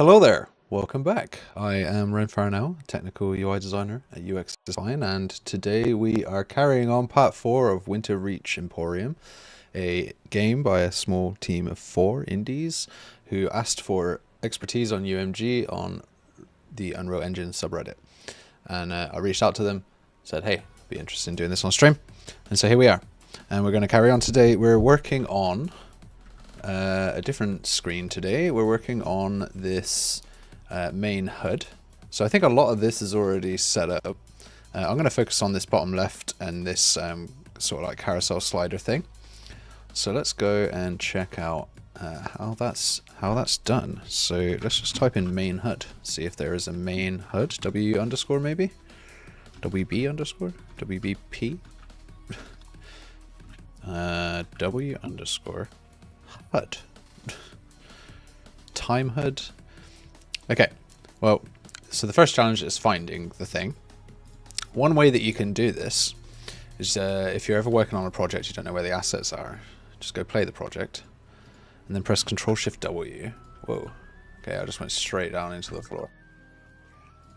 Hello there, welcome back. I am Ren Farnell, technical UI designer at UX Design, and today we are carrying on part 4 of Winterreach Emporium, a game by a small team of 4 indies who asked for expertise on UMG on the Unreal Engine subreddit. And I reached out to them, said, hey, be interested in doing this on stream. And so here we are. And we're going to carry on today. We're working on a different screen today. We're working on this main HUD. So I think a lot of this is already set up. I'm going to focus on this bottom left and this sort of like carousel slider thing. So let's go and check out how that's done. So let's just type in main HUD, see if there is a main HUD. W underscore maybe? WB underscore? WBP? W underscore HUD. Time HUD. Okay, well, so the first challenge is finding the thing. One way that you can do this is if you're ever working on a project, you don't know where the assets are, just go play the project and then press Ctrl-Shift-W. Whoa, okay, I just went straight down into the floor.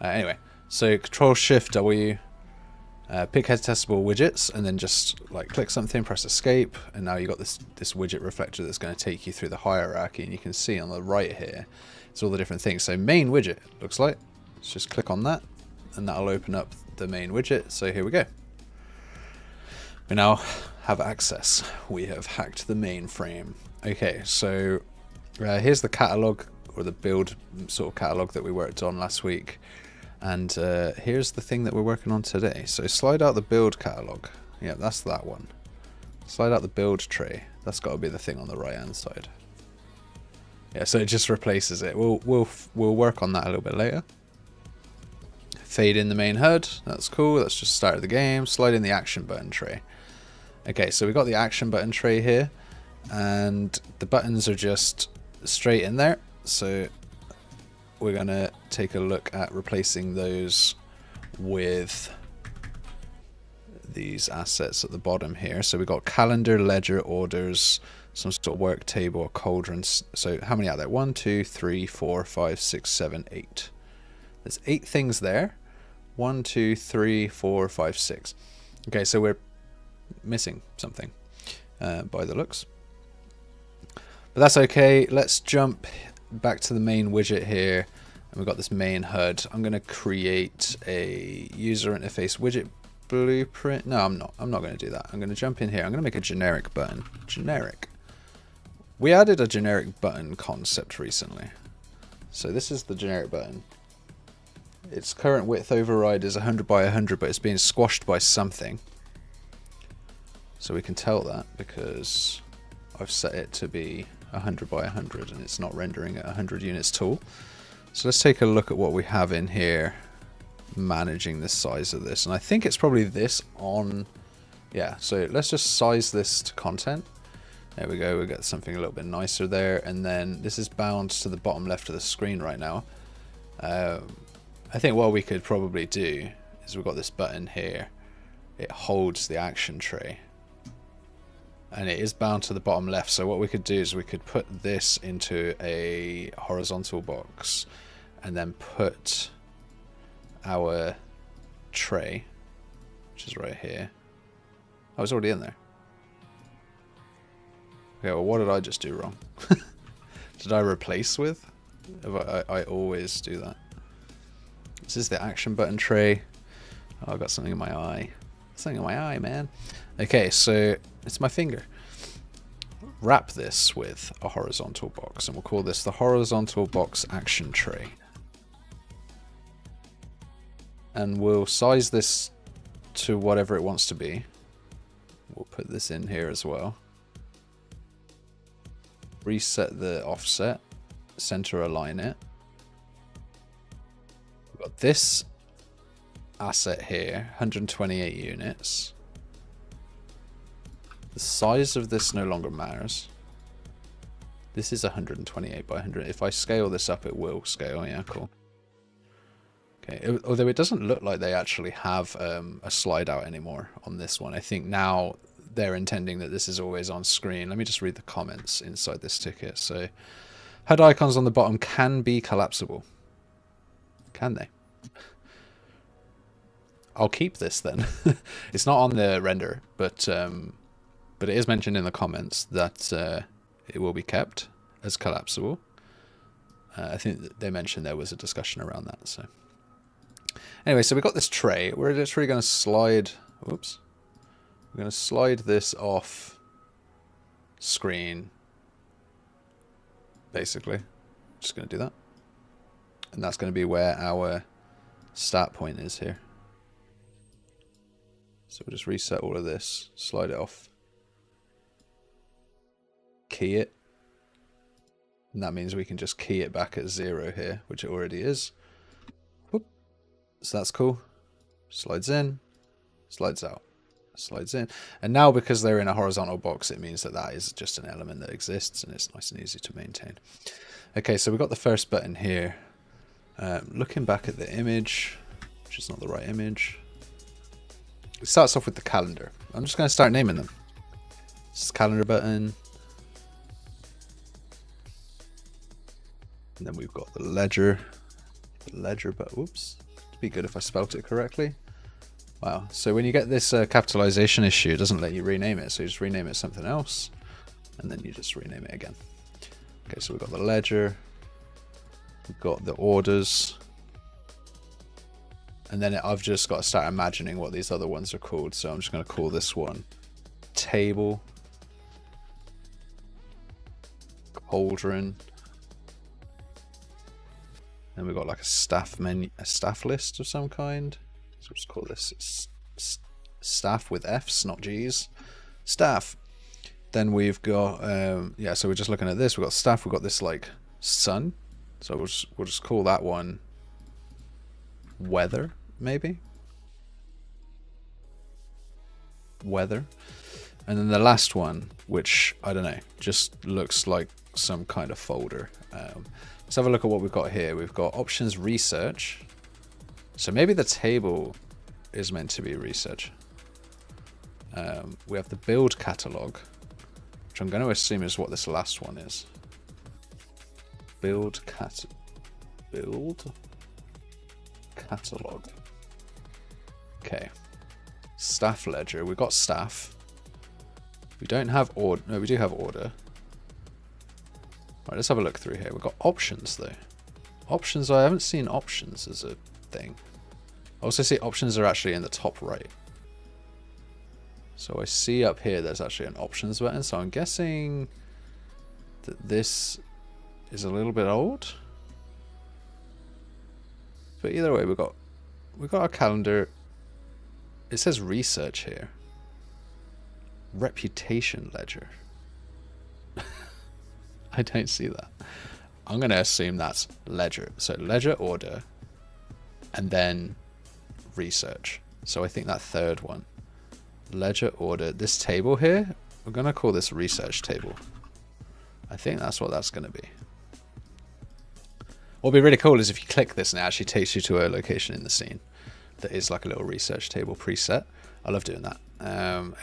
Anyway, so Ctrl-Shift-W, pick head testable widgets, and then just like click something, press escape, and now you've got this widget reflector that's going to take you through the hierarchy, and you can see on the right here it's all the different things. So main widget looks like, let's just click on that and that'll open up the main widget. So here we go, we now have access, we have hacked the mainframe. Okay, so here's the catalog, or the build sort of catalog that we worked on last week. And here's the thing that we're working on today. So slide out the build catalog. Yeah, that's that one. Slide out the build tray. That's got to be the thing on the right hand side. Yeah, so it just replaces it. We'll work on that a little bit later. Fade in the main HUD. That's cool. Let's just start the game. Slide in the action button tray. Okay, so we've got the action button tray here, and the buttons are just straight in there. So we're going to take a look at replacing those with these assets at the bottom here. So we've got calendar, ledger, orders, some sort of work table, cauldrons. So how many are there? 1, 2, 3, 4, 5, 6, 7, 8. There's 8 things there. 1, 2, 3, 4, 5, 6. Okay, so we're missing something by the looks. But that's okay. Let's jump back to the main widget here, and we've got this main HUD. I'm going to create a user interface widget blueprint. No, I'm not going to do that. I'm going to jump in here. I'm going to make a generic button. Generic. We added a generic button concept recently. So this is the generic button. Its current width override is 100 by 100, but it's being squashed by something. So we can tell that because I've set it to be 100 by 100 and it's not rendering at 100 units tall. So let's take a look at what we have in here managing the size of this, and I think it's probably this on, yeah, so let's just size this to content. There we go, we got something a little bit nicer there, and then this is bound to the bottom left of the screen right now. I think what we could probably do is we've got this button here, it holds the action tray, and it is bound to the bottom left. So what we could do is we could put this into a horizontal box and then put our tray, which is right here. Oh, it's already in there. Okay, well, what did I just do wrong? Did I replace with? I always do that. This is the action button tray. Oh, I got something in my eye. Something in my eye, man. Okay, so it's my finger. Wrap this with a horizontal box, and we'll call this the horizontal box action tray. And we'll size this to whatever it wants to be. We'll put this in here as well. Reset the offset, center align it. We've got this asset here, 128 units. The size of this no longer matters. This is 128 by 100. If I scale this up, it will scale. Yeah, cool. Okay, although it doesn't look like they actually have a slide out anymore on this one. I think now they're intending that this is always on screen. Let me just read the comments inside this ticket. So HUD icons on the bottom can be collapsible. Can they? I'll keep this then. It's not on the render, but it is mentioned in the comments that it will be kept as collapsible. I think they mentioned there was a discussion around that. So anyway, so we got this tray. We're literally going to slide. Whoops. We're going to slide this off screen. Basically, just going to do that, and that's going to be where our start point is here. So we'll just reset all of this, slide it off, key it, and that means we can just key it back at 0 here, which it already is. Whoop. So that's cool. Slides in, slides out, slides in. And now because they're in a horizontal box, it means that that is just an element that exists and it's nice and easy to maintain. Okay, so we've got the first button here. Looking back at the image, which is not the right image. It starts off with the calendar. I'm just going to start naming them. This is calendar button. And then we've got the ledger. The ledger button. Oops. It'd be good if I spelt it correctly. Wow. So when you get this capitalization issue, it doesn't let you rename it. So you just rename it something else. And then you just rename it again. Okay, so we've got the ledger. We've got the orders. And then I've just got to start imagining what these other ones are called. So I'm just going to call this one table, cauldron. Then we've got like a staff menu, a staff list of some kind. So we'll just call this staff with F's, not G's. Staff. Then we've got, yeah, so we're just looking at this. We've got staff, we've got this like sun. So we'll just call that one weather, maybe. Weather. And then the last one, which, I don't know, just looks like some kind of folder. Let's have a look at what we've got here. We've got options research. So maybe the table is meant to be research. We have the build catalog, which I'm going to assume is what this last one is. Build catalog. Okay. Staff ledger. We've got staff. We don't have order. No, we do have order. Right, let's have a look through here. We've got options though. Options, I haven't seen options as a thing. I also see options are actually in the top right. So I see up here there's actually an options button. So I'm guessing that this is a little bit old. But either way, we've got our calendar. It says research here. Reputation ledger. I don't see that. I'm going to assume that's ledger. So ledger order and then research. So I think that third one. Ledger order. This table here, we're going to call this research table. I think that's what that's going to be. What would be really cool is if you click this and it actually takes you to a location in the scene that is like a little research table preset. I love doing that.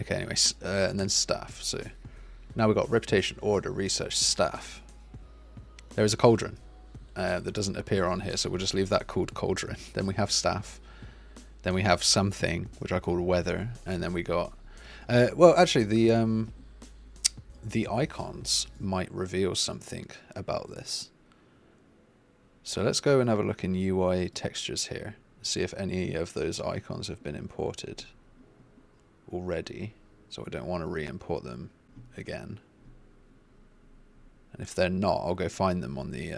Okay, anyways, and then staff. So now we've got reputation, order, research, staff. There is a cauldron that doesn't appear on here, so we'll just leave that called cauldron. Then we have staff. Then we have something, which I called weather. And then we got... well, actually, the icons might reveal something about this. So let's go and have a look in UI textures here. See if any of those icons have been imported already. So I don't want to re-import them again. And if they're not, I'll go find them on the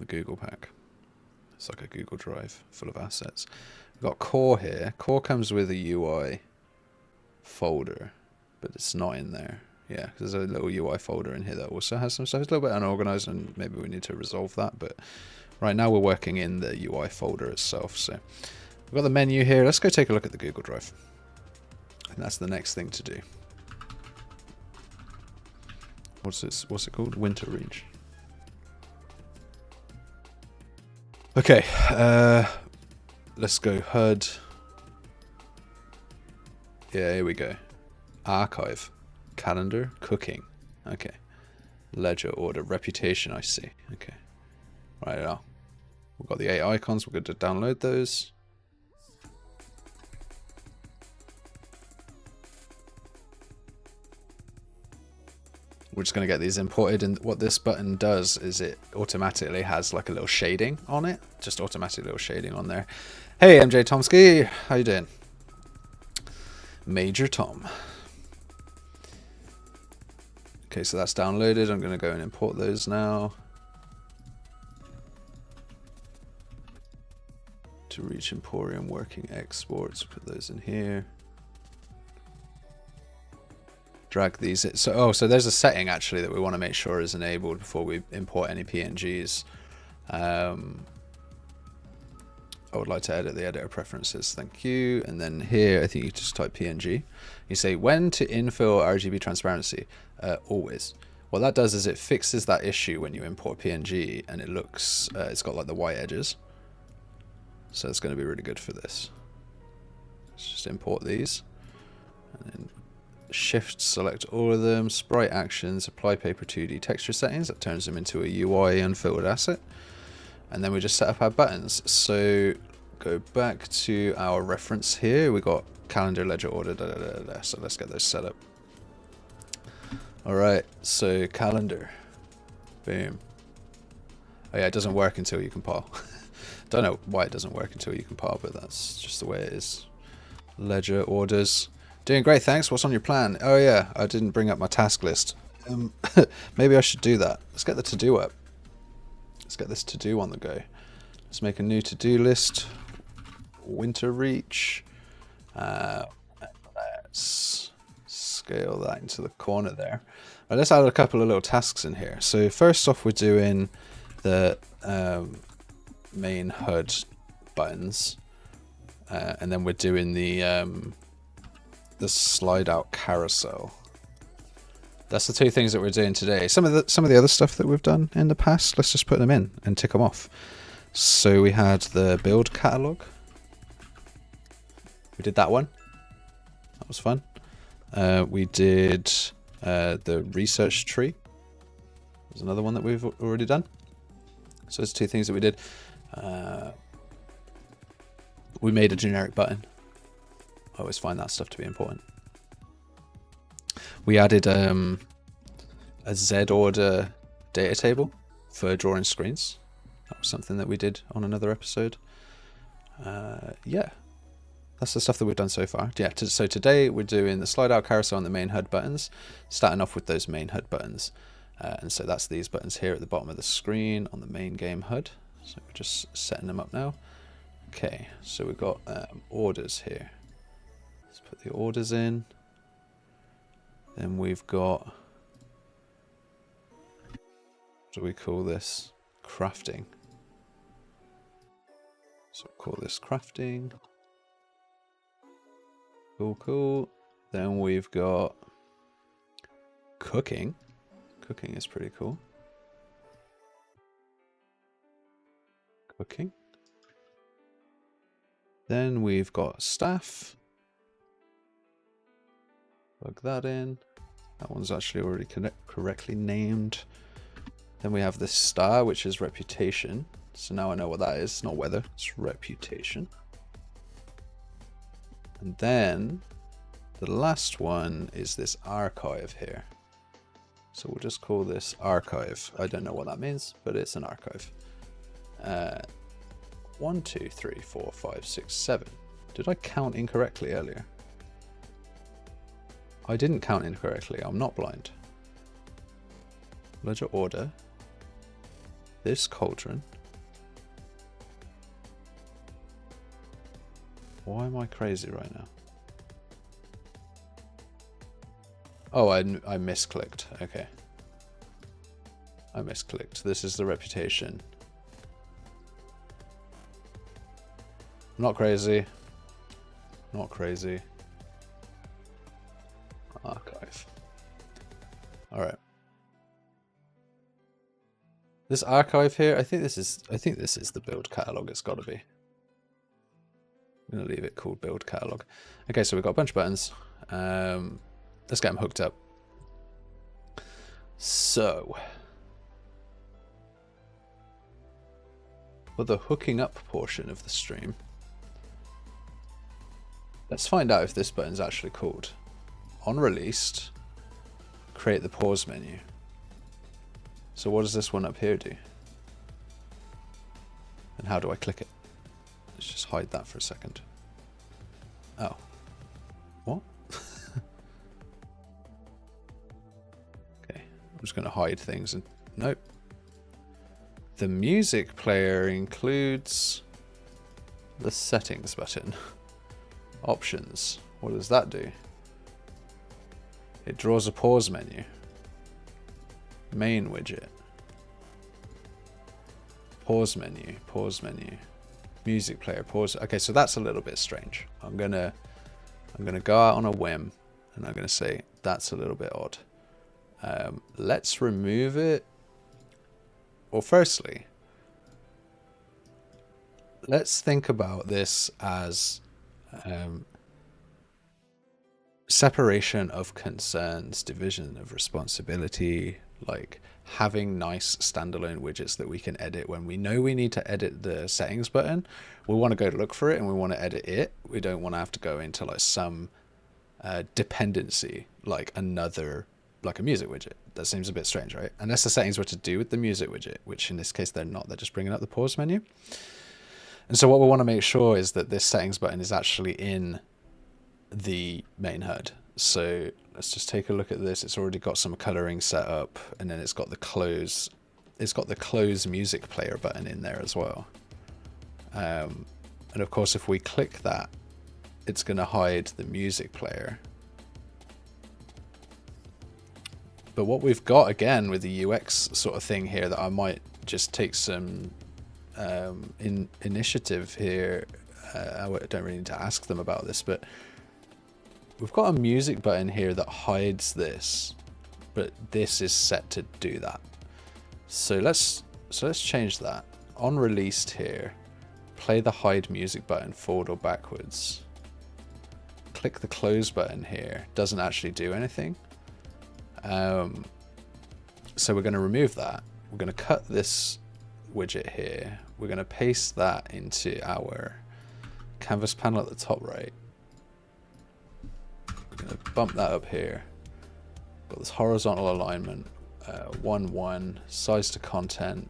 Google pack. It's like a Google Drive full of assets. We've got core here. Core comes with a UI folder, but it's not in there. Yeah, there's a little UI folder in here that also has some stuff. It's a little bit unorganized and maybe we need to resolve that, but right now we're working in the UI folder itself. So we've got the menu here. Let's go take a look at the Google Drive. And that's the next thing to do. What's it called? Winterreach. Okay, let's go HUD. Yeah, here we go. Archive, calendar, cooking. Okay, Ledger order. Reputation, I see. Okay. Right now. We've got the 8 icons. We're going to download those. We're just going to get these imported, and what this button does is it automatically has like a little shading on it. Just automatic little shading on there. Hey, MJ Tomsky, how you doing? Major Tom. Okay, so that's downloaded. I'm going to go and import those now. Winterreach Emporium working exports. Put those in here. Drag these. So there's a setting actually that we want to make sure is enabled before we import any PNGs. I would like to edit the editor preferences. Thank you. And then here, I think you just type PNG. You say when to infill RGB transparency. Always. What that does is it fixes that issue when you import PNG and it looks, it's got like the white edges. So it's going to be really good for this. Let's just import these. And then Shift select all of them, sprite actions, apply paper 2D texture settings. That turns them into a UI unfiltered asset. And then we just set up our buttons. So go back to our reference here. We got calendar, ledger, order, So let's get those set up. All right, so calendar, boom. Oh yeah, it doesn't work until you compile. Don't know why it doesn't work until you compile, but that's just the way it is. Ledger, orders. Doing great, thanks. What's on your plan? Oh yeah, I didn't bring up my task list. Maybe I should do that. Let's get the to-do up. Let's get this to-do on the go. Let's make a new to-do list. Winterreach. Let's scale that into the corner there. Right, let's add a couple of little tasks in here. So first off, we're doing the main HUD buttons. And then we're doing the slide out carousel. That's the two things that we're doing today. Some of the other stuff that we've done in the past, let's just put them in and tick them off. So we had the build catalog. We did that one. That was fun. We did the research tree. There's another one that we've already done. So there's two things that we did. We made a generic button. I always find that stuff to be important. We added a Z order data table for drawing screens. That was something that we did on another episode. Yeah, that's the stuff that we've done so far. Yeah, so today we're doing the slide out carousel and the main HUD buttons, starting off with those main HUD buttons. And so that's these buttons here at the bottom of the screen on the main game HUD. So we're just setting them up now. Okay, so we've got orders here. Let's put the orders in. Then we've got, what do we call this? Crafting. So we'll call this crafting. Cool, cool. Then we've got cooking. Cooking is pretty cool. Cooking. Then we've got staff. Plug that in. That one's actually already correctly named. Then we have this star, which is reputation. So now I know what that is. It's not weather, it's reputation. And then the last one is this archive here. So we'll just call this archive. I don't know what that means, but it's an archive. 1, 2, 3, 4, 5, 6, 7. Did I count incorrectly earlier? I didn't count incorrectly. I'm not blind. Ledger order. This cauldron. Why am I crazy right now? Oh, I misclicked. Okay. I misclicked. This is the reputation. Not crazy. Not crazy. Archive. All right. This archive here, I think this is the build catalog. It's got to be. I'm gonna leave it called build catalog. Okay, so we've got a bunch of buttons. Let's get them hooked up. So, for the hooking up portion of the stream, let's find out if this button's actually called. On released, create the pause menu. So what does this one up here do? And how do I click it? Let's just hide that for a second. Oh. What? Okay, I'm just going to hide things and nope. The music player includes the settings button. Options. What does that do? It draws a pause menu. Main widget. Pause menu. Pause menu. Music player. Pause. Okay, so that's a little bit strange. I'm gonna go out on a whim and I'm gonna say that's a little bit odd. Let's remove it. Well, firstly, let's think about this as separation of concerns, division of responsibility, like having nice standalone widgets that we can edit when we know we need to edit the settings button. We want to go look for it and we want to edit it. We don't want to have to go into like some dependency, like another, like a music widget. That seems a bit strange, right? Unless the settings were to do with the music widget, which in this case they're not, they're just bringing up the pause menu. And so what we want to make sure is that this settings button is actually in the main HUD. So let's just take a look at this. It's already got some coloring set up, and then it's got the close music player button in there as well. And of course, if we click that, it's going to hide the music player. But what we've got again with the UX sort of thing here that I might just take some initiative here. I don't really need to ask them about this, but we've got a music button here that hides this, but this is set to do that. So let's change that. On released here, play the hide music button forward or backwards. Click the close button here. Doesn't actually do anything. So we're going to remove that. We're going to cut this widget here. We're going to paste that into our canvas panel at the top right. We're going to bump that up here. Got this horizontal alignment, 1, 1, size to content.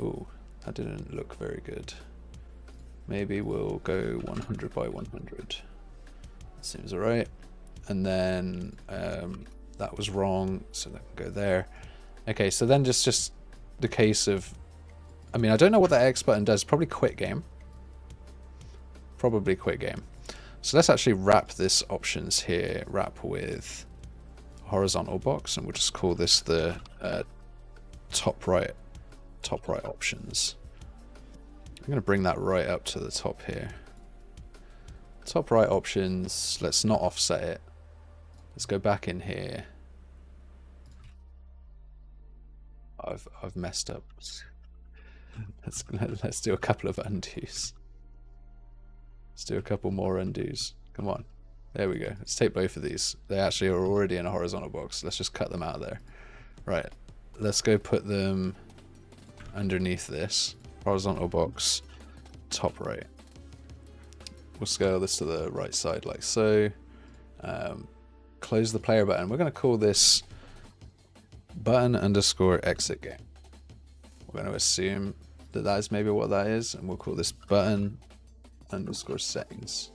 Ooh, that didn't look very good. Maybe we'll go 100 by 100. Seems alright. And then that was wrong, so that can go there. Okay, so then just the case of, I mean, I don't know what that X button does. Probably quit game. Probably quit game. So let's actually wrap this options here. Wrap with horizontal box, and we'll just call this the top right options. I'm going to bring that right up to the top here. Top right options. Let's not offset it. Let's go back in here. I've messed up. Let's do a couple of undos. Let's do a couple more undos. Come on. There we go. Let's take both of these. They actually are already in a horizontal box. Let's just cut them out of there. Right. Let's go put them underneath this. Horizontal box, top right. We'll scale this to the right side like so. Close the player button. We're going to call this button underscore exit game. We're going to assume that that is maybe what that is, and we'll call this button underscore settings.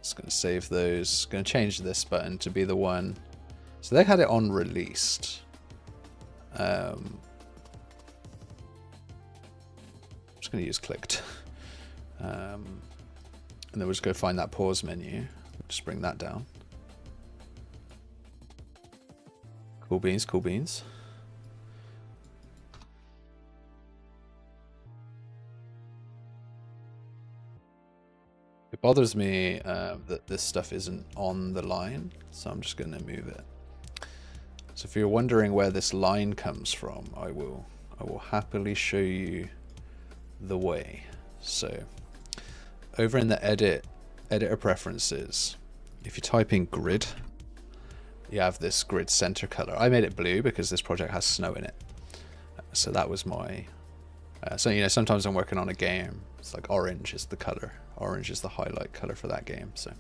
Just going to save those. Going to change this button to be the one. So they had it on released. I'm just going to use clicked. And then we'll just go find that pause menu. Just bring that down. Cool beans, cool beans. It bothers me that this stuff isn't on the line, so I'm just going to move it. So if you're wondering where this line comes from, I will happily show you the way. So over in the editor preferences, if you type in grid, you have this grid center color. I made it blue because this project has snow in it. So that was my... so, you know, sometimes I'm working on a game, it's like orange is the color. Orange is the highlight color for that game. So,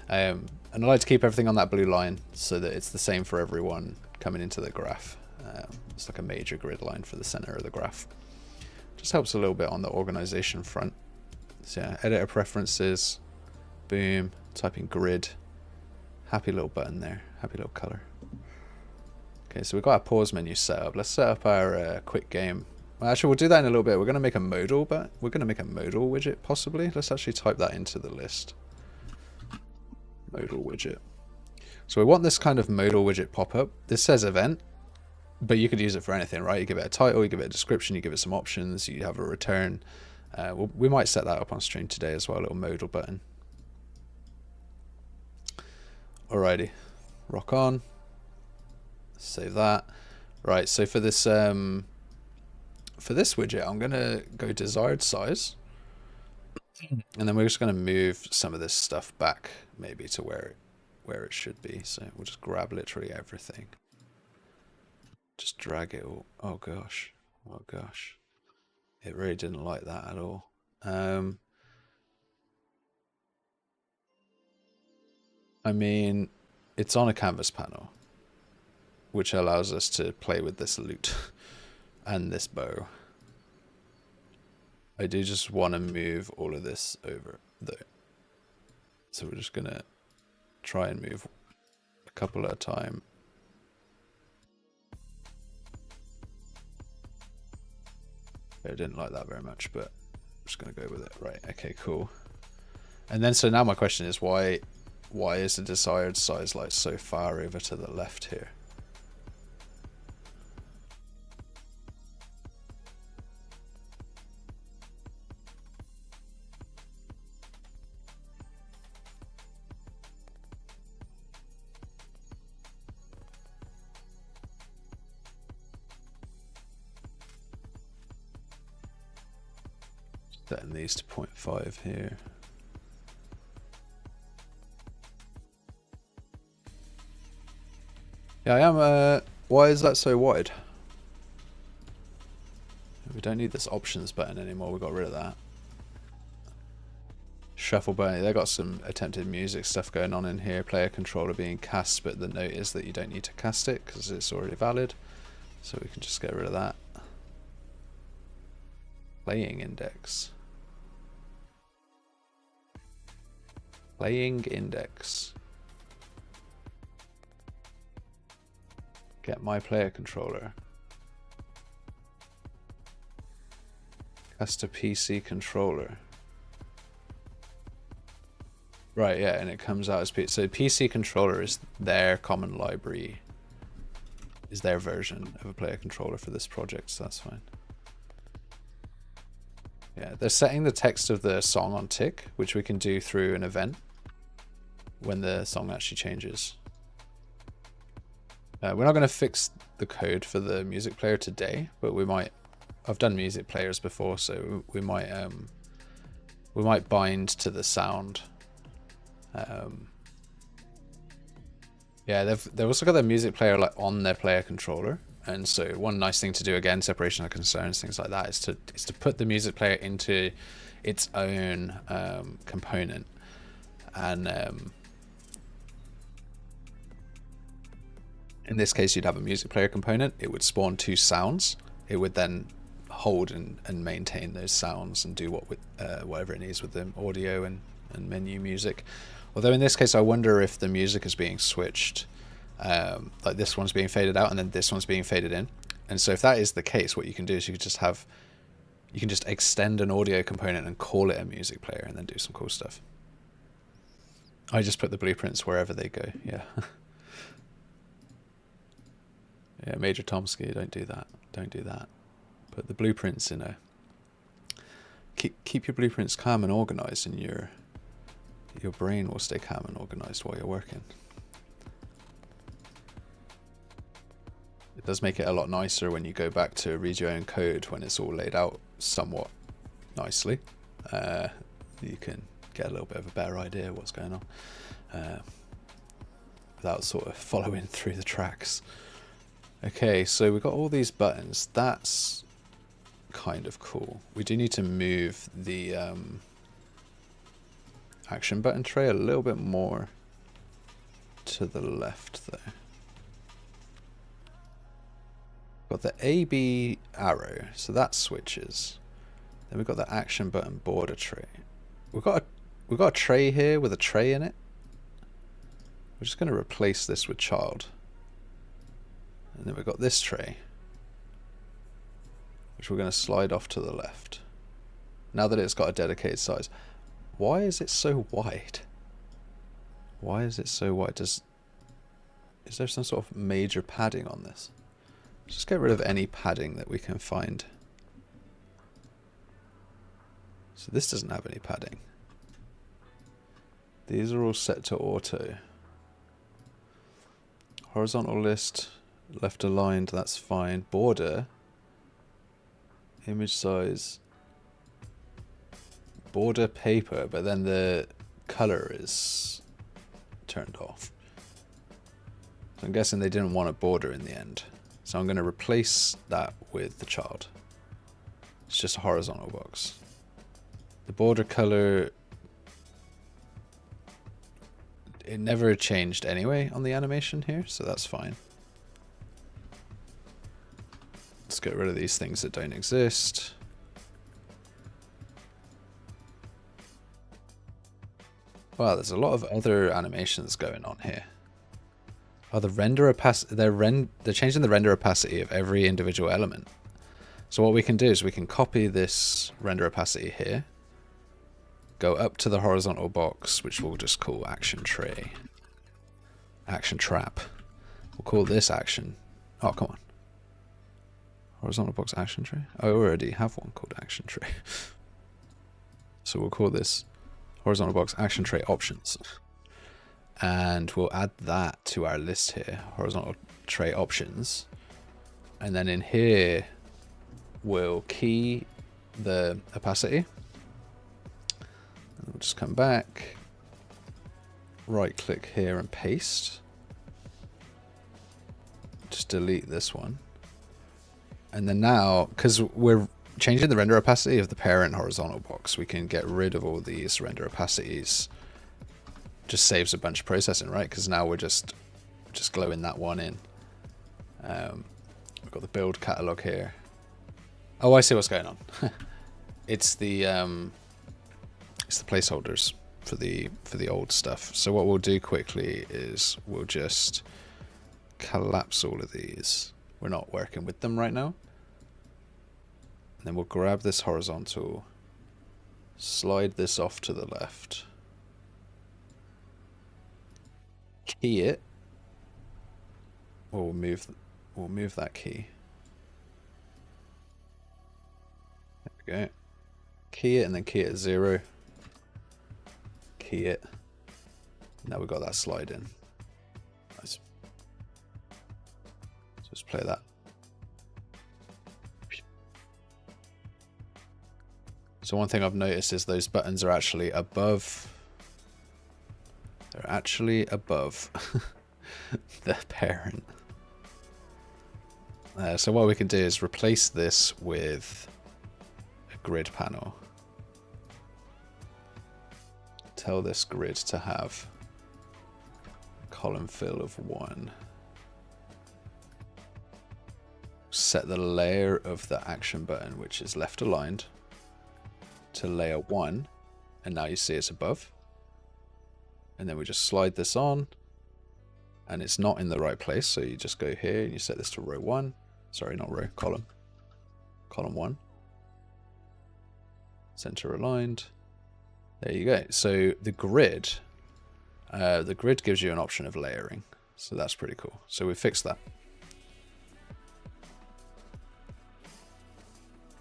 and I like to keep everything on that blue line so that it's the same for everyone coming into the graph. It's like a major grid line for the center of the graph. Just helps a little bit on the organization front. So yeah, editor preferences, boom, type in grid. Happy little button there, happy little color. Okay, so we've got our pause menu set up. Let's set up our quick game. Well, actually, we'll do that in a little bit. We're going to make a modal, but we're going to make a modal widget possibly. Let's actually type that into the list. Modal widget. So we want this kind of modal widget pop up. This says event, but you could use it for anything, right? You give it a title, you give it a description, you give it some options, you have a return. We might set that up on stream today as well, a little modal button. Alrighty, rock on. Save that. Right, so for this widget, I'm gonna go desired size, and then we're just gonna move some of this stuff back, maybe to where it should be. So we'll just grab literally everything. Just drag it all. Oh gosh. Oh gosh. It really didn't like that at all. I mean, it's on a canvas panel, which allows us to play with this lute and this bow. I do just want to move all of this over though. So we're just gonna try and move a couple at a time. I didn't like that very much, but I'm just gonna go with it. Right, okay, cool. And then so now my question is why is the desired size like so far over to the left here? Setting these to 0.5 here. Yeah, I am. Why is that so wide? We don't need this options button anymore. We got rid of that. Shuffle button. They got some attempted music stuff going on in here. Player controller being cast, but the note is that you don't need to cast it because it's already valid. So we can just get rid of that. Playing index. Playing index. Get my player controller. Cast a PC controller. Right, yeah, and it comes out as PC. So PC controller is their common library, is their version of a player controller for this project, so that's fine. Yeah, they're setting the text of the song on tick, which we can do through an event when the song actually changes. We're not going to fix the code for the music player today, but we might. I've done music players before, so we might bind to the sound. Yeah, they've also got their music player like on their player controller, and so one nice thing to do, again, separation of concerns, things like that, is to put the music player into its own component, and in this case, you'd have a music player component. It would spawn two sounds. It would then hold and maintain those sounds and do whatever it needs with them, audio and menu music. Although in this case, I wonder if the music is being switched, like this one's being faded out and then this one's being faded in. And so if that is the case, what you can do is you can just extend an audio component and call it a music player and then do some cool stuff. I just put the blueprints wherever they go. Yeah. Yeah, Major Tomsky, don't do that. Don't do that. Put the blueprints in a... Keep your blueprints calm and organized, and your brain will stay calm and organized while you're working. It does make it a lot nicer when you go back to read your own code when it's all laid out somewhat nicely. You can get a little bit of a better idea of what's going on. without sort of following through the tracks. Okay, so we've got all these buttons. That's kind of cool. We do need to move the action button tray a little bit more to the left there. Got the AB arrow, so that switches. Then we've got the action button border tray. We've got a tray here with a tray in it. We're just going to replace this with child. And then we've got this tray, which we're going to slide off to the left. Now that it's got a dedicated size. Why is it so wide? Why is it so wide? Is there some sort of major padding on this? Just get rid of any padding that we can find. So this doesn't have any padding. These are all set to auto. Horizontal list, left aligned, that's fine. Border, image size, border paper, but then the color is turned off. So I'm guessing they didn't want a border in the end. So I'm going to replace that with the child. It's just a horizontal box. The border color, it never changed anyway on the animation here, so that's fine. Let's get rid of these things that don't exist. Wow, there's a lot of other animations going on here. Oh, the render opacity, they're changing the render opacity of every individual element. So what we can do is we can copy this render opacity here, go up to the horizontal box, which we'll just call action tray, action trap. We'll call this action. Oh, come on. Horizontal box action tray. I already have one called action tray. So we'll call this horizontal box action tray options. And we'll add that to our list here, horizontal tray options. And then in here, we'll key the opacity. And we'll just come back, right click here and paste. Just delete this one. And then now, because we're changing the render opacity of the parent horizontal box, we can get rid of all these render opacities. Just saves a bunch of processing, right? Because now we're just glowing that one in. We've got the build catalog here. Oh, I see what's going on. It's the placeholders for the old stuff. So what we'll do quickly is we'll just collapse all of these. We're not working with them right now. And then we'll grab this horizontal, slide this off to the left, key it. We'll move that key. There we go. Key it and then key it at 0. Key it. Now we've got that slide in. Nice. So let's play that. So one thing I've noticed is those buttons are actually above. They're actually above the parent. So what we can do is replace this with a grid panel. Tell this grid to have a column fill of 1. Set the layer of the action button, which is left aligned, to layer 1, and now you see it's above. And then we just slide this on, and it's not in the right place, so you just go here and you set this to row 1. Sorry, not row, column. Column 1. Center aligned. There you go. So the grid gives you an option of layering, so that's pretty cool. So we fixed that.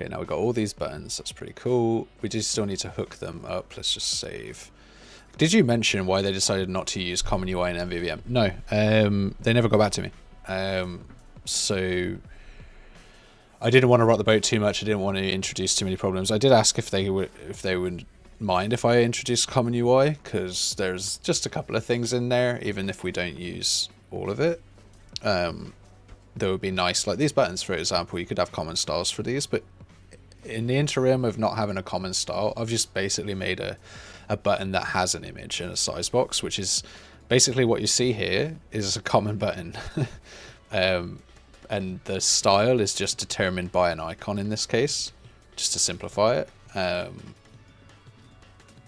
Okay, now we've got all these buttons. That's pretty cool. We do still need to hook them up. Let's just save. Did you mention why they decided not to use Common UI and MVVM? No, they never got back to me. So I didn't want to rock the boat too much. I didn't want to introduce too many problems. I did ask if they would mind if I introduce common UI, because there's just a couple of things in there, even if we don't use all of it. That would be nice, like these buttons, for example. You could have common styles for these, but in the interim of not having a common style, I've just basically made a button that has an image and a size box, which is basically what you see here is a common button. And the style is just determined by an icon in this case, just to simplify it.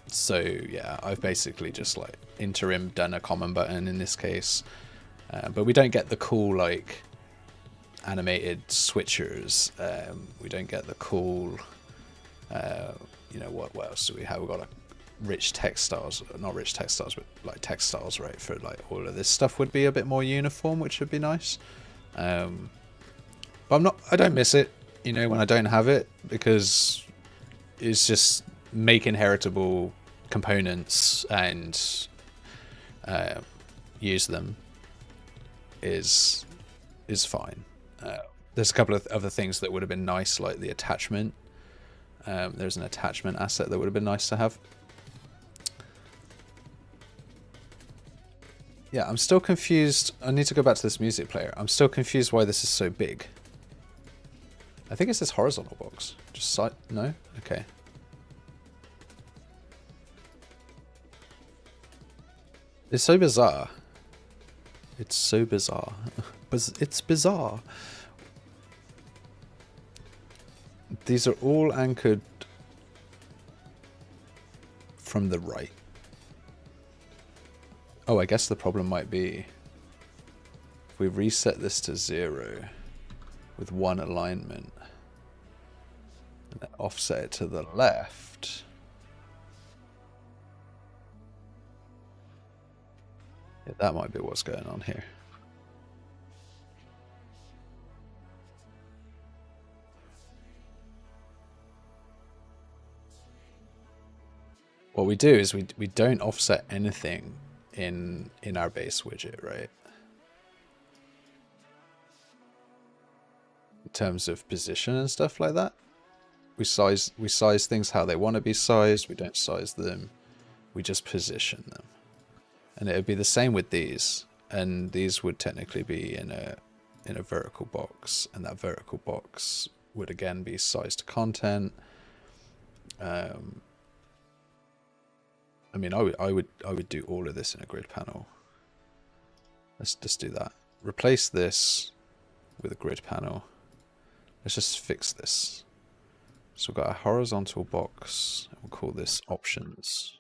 So yeah, I've basically just like interim done a common button in this case, but we don't get the cool like animated switchers. We don't get the cool, you know, what else do we have? We've got a rich text styles, not rich text styles, but like text styles, right? For like all of this stuff would be a bit more uniform, which would be nice. But I don't miss it, you know, when I don't have it, because it's just make inheritable components and use them is fine. There's a couple of other things that would have been nice, like the attachment. There's an attachment asset that would have been nice to have. Yeah, I'm still confused. I need to go back to this music player. I'm still confused why this is so big. I think it's this horizontal box. Just side. No? Okay. It's so bizarre. It's so bizarre. It's bizarre. These are all anchored from the right. Oh, I guess the problem might be if we reset this to 0 with one alignment and then offset it to the left. Yeah, that might be what's going on here. What we do is we don't offset anything in our base widget, right? In terms of position and stuff like that. We size things how they want to be sized. We don't size them. We just position them. And it would be the same with these. And these would technically be in a vertical box, and that vertical box would again be sized to content. I mean, I would do all of this in a grid panel. Let's just do that. Replace this with a grid panel. Let's just fix this. So we've got a horizontal box. We'll call this options.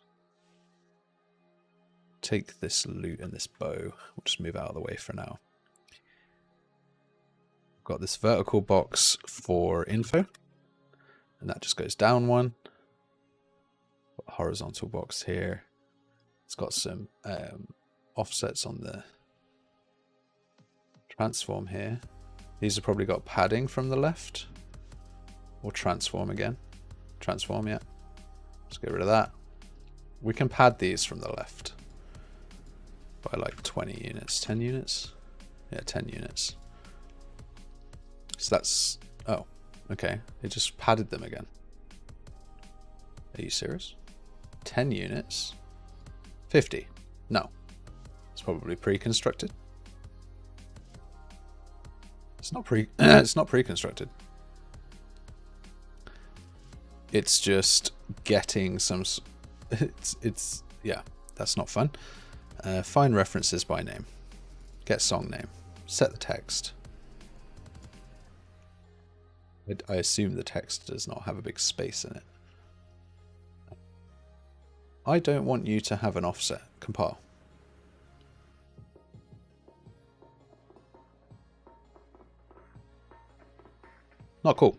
Take this loot and this bow. We'll just move out of the way for now. We've got this vertical box for info. And that just goes down one. Horizontal box here. It's got some offsets on the transform here. These have probably got padding from the left. Or transform again. Transform, yeah. Let's get rid of that. We can pad these from the left by like 20 units. 10 units? Yeah, 10 units. So that's... Oh, okay. It just padded them again. Are you serious? 10 units? 50? No. It's probably pre-constructed. It's not it's not pre-constructed. It's just getting some... It's yeah, that's not fun. Find references by name. Get song name. Set the text. I assume the text does not have a big space in it. I don't want you to have an offset. Compile. Not cool.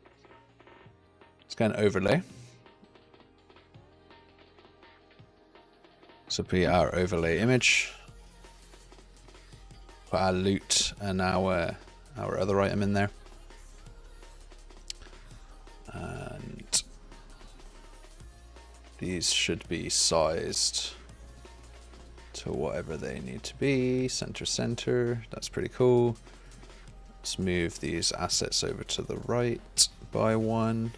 Let's get an overlay. So be our overlay image. Put our loot and our other item in there. And these should be sized to whatever they need to be. Center. That's pretty cool. Let's move these assets over to the right by one.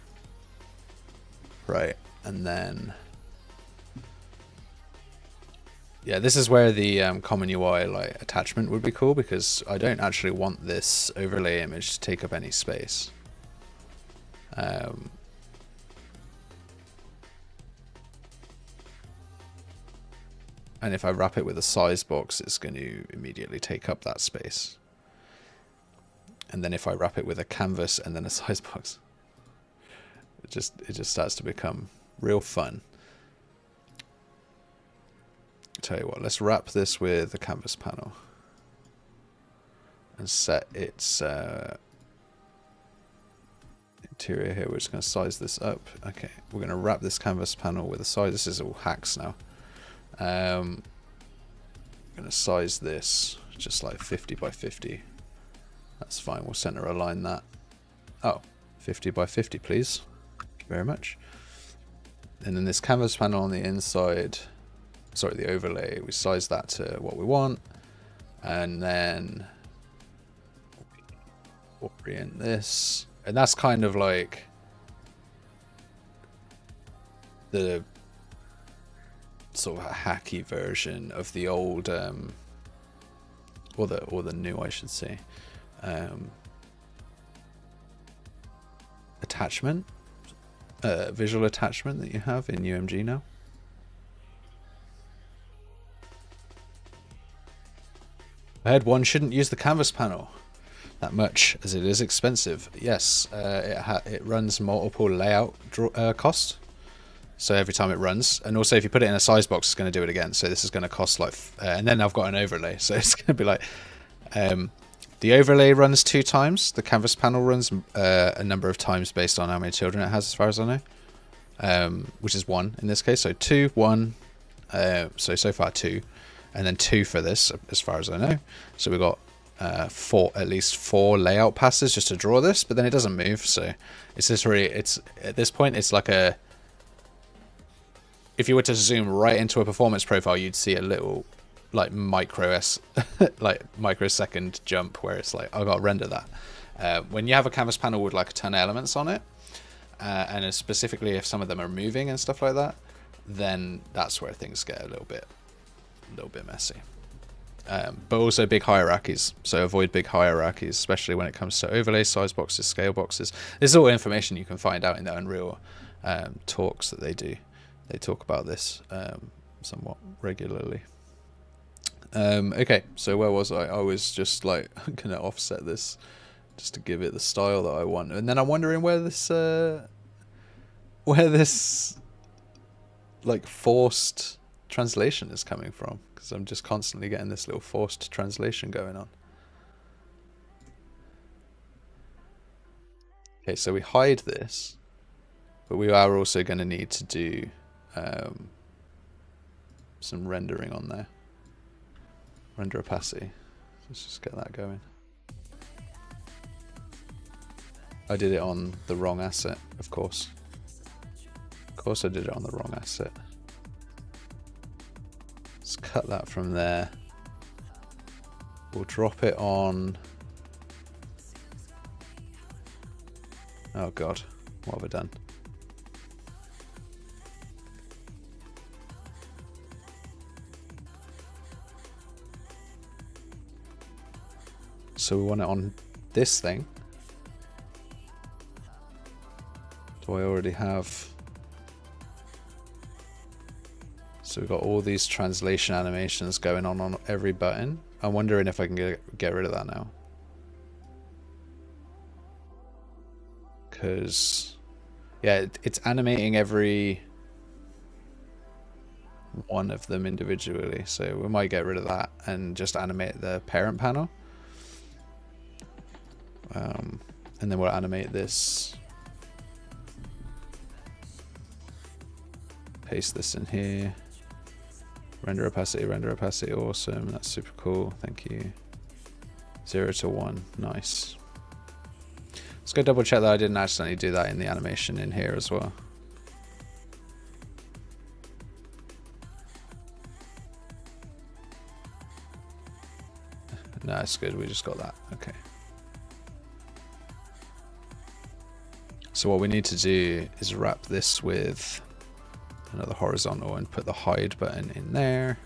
Right, and then Yeah, this is where the common UI like attachment would be cool, because I don't actually want this overlay image to take up any space. And if I wrap it with a size box, it's going to immediately take up that space. And then if I wrap it with a canvas and then a size box, it just starts to become real fun. Tell you what, let's wrap this with the canvas panel and set its interior here. We're just going to size this up. Okay, we're going to wrap this canvas panel with a size. This is all hacks now. I'm going to size this just like 50 by 50. That's fine. We'll center align that. Oh, 50 by 50, please. Thank you very much. And then this canvas panel on the inside, sorry, the overlay, we size that to what we want. And then orient this. And that's kind of like the sort of a hacky version of the old, or the new, I should say, attachment, visual attachment that you have in UMG now. I heard one shouldn't use the canvas panel that much as it is expensive. Yes, it runs multiple layout costs. So every time it runs, and also if you put it in a size box, it's going to do it again. So this is going to cost like, and then I've got an overlay, so it's going to be like, the overlay runs 2 times. The canvas panel runs a number of times based on how many children it has, as far as I know, which is 1 in this case. So 2, 1. So far 2, and then 2 for this, as far as I know. So we've got at least 4 layout passes just to draw this, but then it doesn't move. So it's just really, it's at this point, it's like a. If you were to zoom right into a performance profile, you'd see a little like microsecond jump where it's like, I've got to render that. When you have a canvas panel with like a ton of elements on it, and specifically if some of them are moving and stuff like that, then that's where things get a little bit messy. But also big hierarchies, so avoid big hierarchies, especially when it comes to overlay, size boxes, scale boxes. This is all information you can find out in the Unreal talks that they do. They talk about this somewhat regularly. Okay, so where was I? I was just like going to offset this just to give it the style that I want. And then I'm wondering where this like forced translation is coming from, because I'm just constantly getting this little forced translation going on. Okay, so we hide this, but we are also going to need to do some rendering on there. Render opacity. Let's just get that going. I did it on the wrong asset, of course. Of course I did it on the wrong asset. Let's cut that from there. We'll drop it on... Oh god, what have I done? So we want it on this thing. Do I already have... So we've got all these translation animations going on every button. I'm wondering if I can get rid of that now. Because, yeah, it's animating every one of them individually. So we might get rid of that and just animate the parent panel. And then we'll animate this. Paste this in here. Render opacity, awesome. That's super cool. Thank you. 0 to 1, nice. Let's go double check that I didn't accidentally do that in the animation in here as well. No, it's good. We just got that. Okay. So what we need to do is wrap this with another horizontal and put the hide button in there.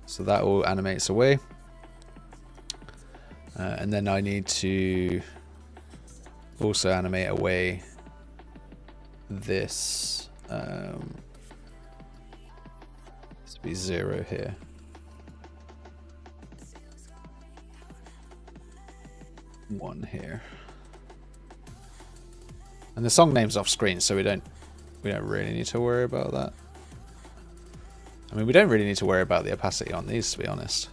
So that all animates away. And then I need to also animate away this. This will be 0 here. One here. And the song name's off screen, so we don't really need to worry about that. I mean, we don't really need to worry about the opacity on these, to be honest.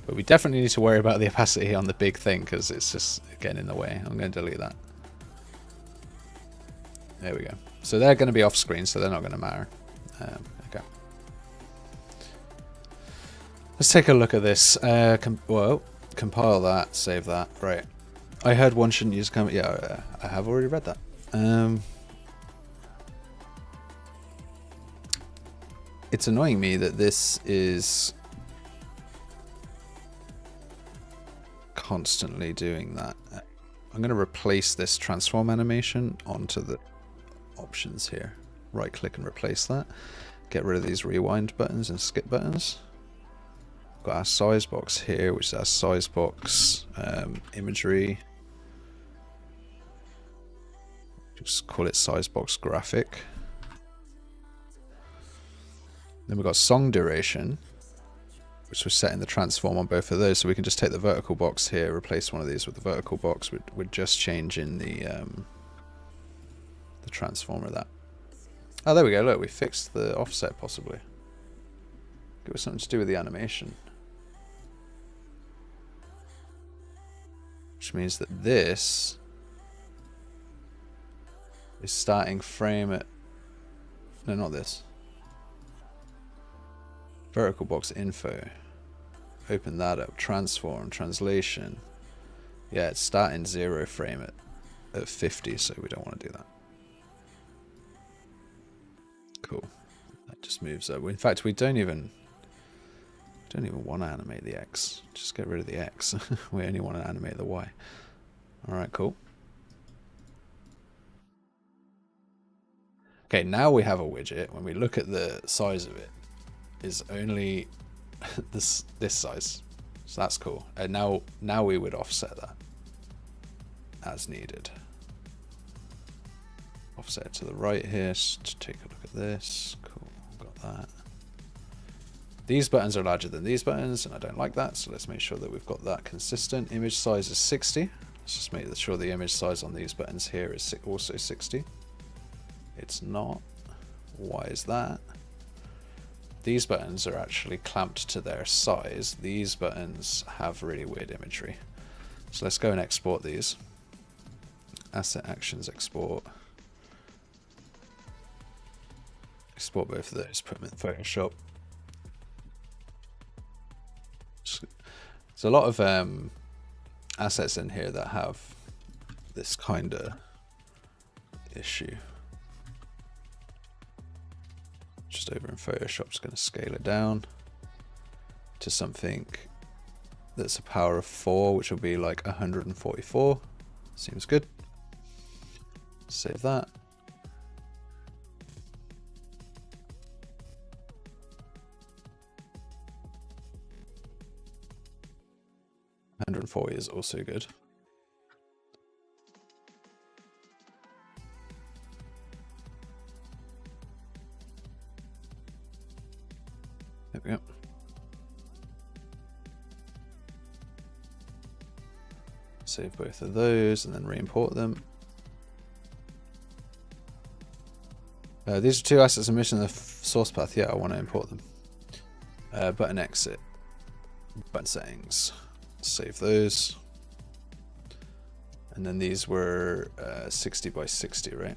But we definitely need to worry about the opacity on the big thing, because it's just getting in the way. I'm going to delete that. There we go. So they're going to be off screen, so they're not going to matter. Okay. Let's take a look at this. Compile that, save that. Right. I heard one shouldn't use comment. Yeah, I have already read that. It's annoying me that this is constantly doing that. I'm going to replace this transform animation onto the options here. Right click and replace that. Get rid of these rewind buttons and skip buttons. Got our size box here, which is our size box imagery. Just call it size box graphic. Then we've got song duration, which was set in the transform on both of those. So we can just take the vertical box here, replace one of these with the vertical box. We're just changing the transform of that. Oh, there we go. Look, we fixed the offset possibly. It was something to do with the animation. Which means that this is starting frame at... No, not this. Vertical box info. Open that up. Transform, translation. Yeah, it's starting 0 frame at 50, so we don't want to do that. Cool. That just moves up. In fact, we don't even want to animate the X. Just get rid of the X. We only want to animate the Y. Alright, cool. Okay, now we have a widget. When we look at the size of it, is only this size. So that's cool. And now we would offset that as needed. Offset to the right here. Just take a look at this. Cool, got that. These buttons are larger than these buttons, and I don't like that, so let's make sure that we've got that consistent. Image size is 60. Let's just make sure the image size on these buttons here is also 60. It's not. Why is that? These buttons are actually clamped to their size. These buttons have really weird imagery. So let's go and export these. Asset actions export. Export both of those, put them in Photoshop. There's a lot of assets in here that have this kind of issue. Just over in Photoshop, just going to scale it down to something that's a power of 4, which will be like 144. Seems good. Save that. $140 is also good. There we go. Save both of those and then re-import them. These are two assets missing the source path. Yeah, I want to import them. Button exit. Button settings. Save those. And then these were 60 by 60, right?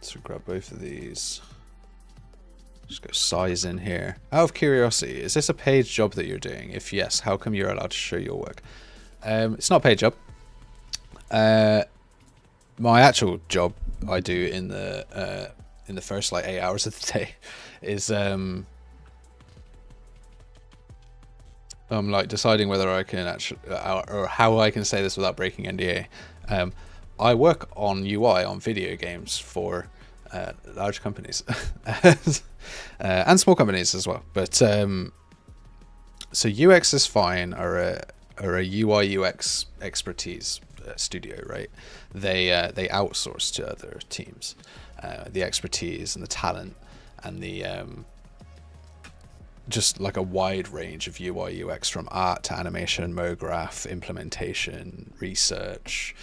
So grab both of these. Just go size in here. Out of curiosity, is this a paid job that you're doing? If yes, how come you're allowed to show your work? It's not a paid job. My actual job I do in the first like 8 hours of the day is I'm like deciding whether I can actually or how I can say this without breaking NDA. I work on UI on video games for large companies and small companies as well. But so UX is fine, or a UI UX expertise studio, right? They outsource to other teams the expertise and the talent and the just like a wide range of UI UX, from art to animation, MoGraph, implementation, research,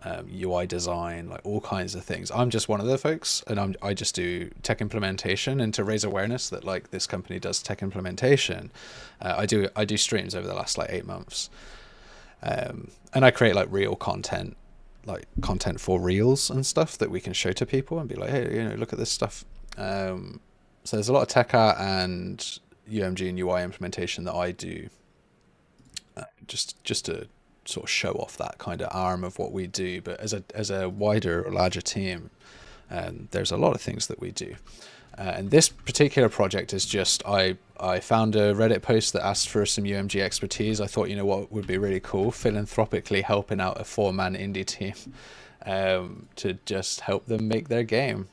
UI design, like all kinds of things. I'm just one of the folks, and I just do tech implementation. And to raise awareness that like this company does tech implementation, I do streams over the last like 8 months, and I create like real content, like content for reels and stuff that we can show to people and be like, hey, you know, look at this stuff. So there's a lot of tech art and UMG and UI implementation that I do, just to sort of show off that kind of arm of what we do. But as a wider or larger team, there's a lot of things that we do. And this particular project is just, I found a Reddit post that asked for some UMG expertise. I thought, you know what would be really cool? Philanthropically helping out a 4-man indie team to just help them make their game.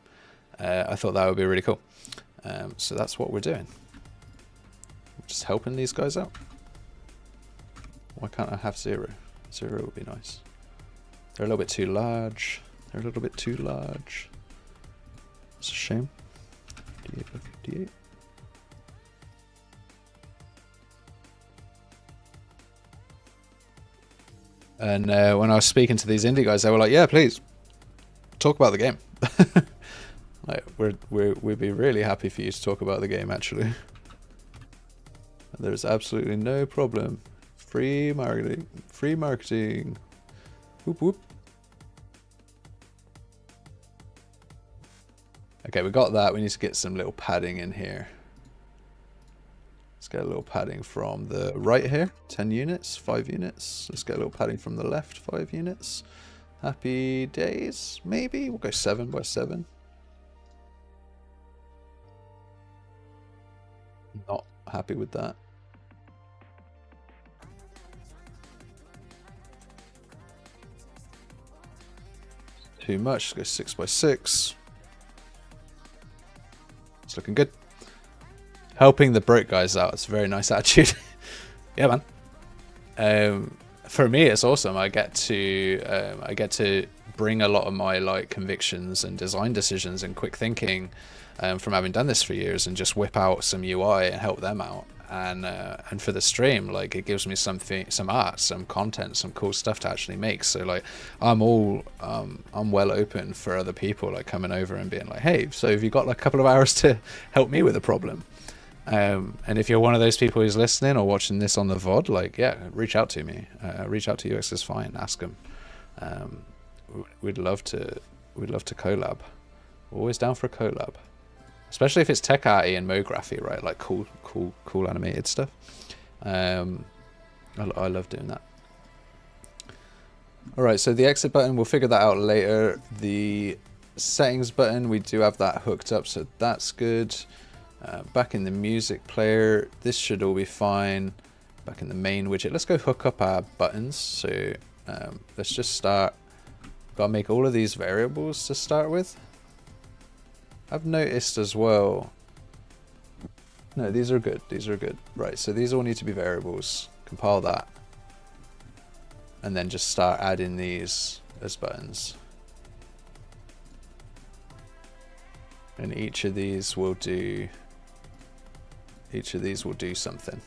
I thought that would be really cool. So that's what we're doing. Just helping these guys out. Why can't I have 0? 0 would be nice. They're a little bit too large. They're a little bit too large. It's a shame. D8 by 58. And when I was speaking to these indie guys, they were like, "Yeah, please talk about the game." Like, we'd be really happy for you to talk about the game, actually. There's absolutely no problem. Free marketing. Free marketing. Whoop whoop. Okay, we got that. We need to get some little padding in here. Let's get a little padding from the right here. 10 units, 5 units. Let's get a little padding from the left, 5 units. Happy days, maybe? We'll go 7 by 7. Not happy with that. Too much. Let's go 6 by 6. It's looking good. Helping the broke guys out. It's a very nice attitude. Yeah, man. For me, it's awesome. I get to bring a lot of my like convictions and design decisions and quick thinking from having done this for years, and just whip out some UI and help them out. And for the stream, like, it gives me something, some art, some content, some cool stuff to actually make. So like, I'm well open for other people like coming over and being like, hey, so have you got like a couple of hours to help me with a problem? And if you're one of those people who's listening or watching this on the VOD, like, yeah, reach out to me. Reach out to UX is Fine. Ask them. We'd love to collab. Always down for a collab. Especially if it's tech arty and MoGraphy, right? Like cool animated stuff. I love doing that. All right, so the exit button, we'll figure that out later. The settings button, we do have that hooked up, so that's good. Back in the music player, this should all be fine. Back in the main widget, let's go hook up our buttons. So let's just start. Got to make all of these variables to start with. I've noticed as well. No, these are good. These are good. Right, so these all need to be variables. Compile that. And then just start adding these as buttons. And each of these will do something.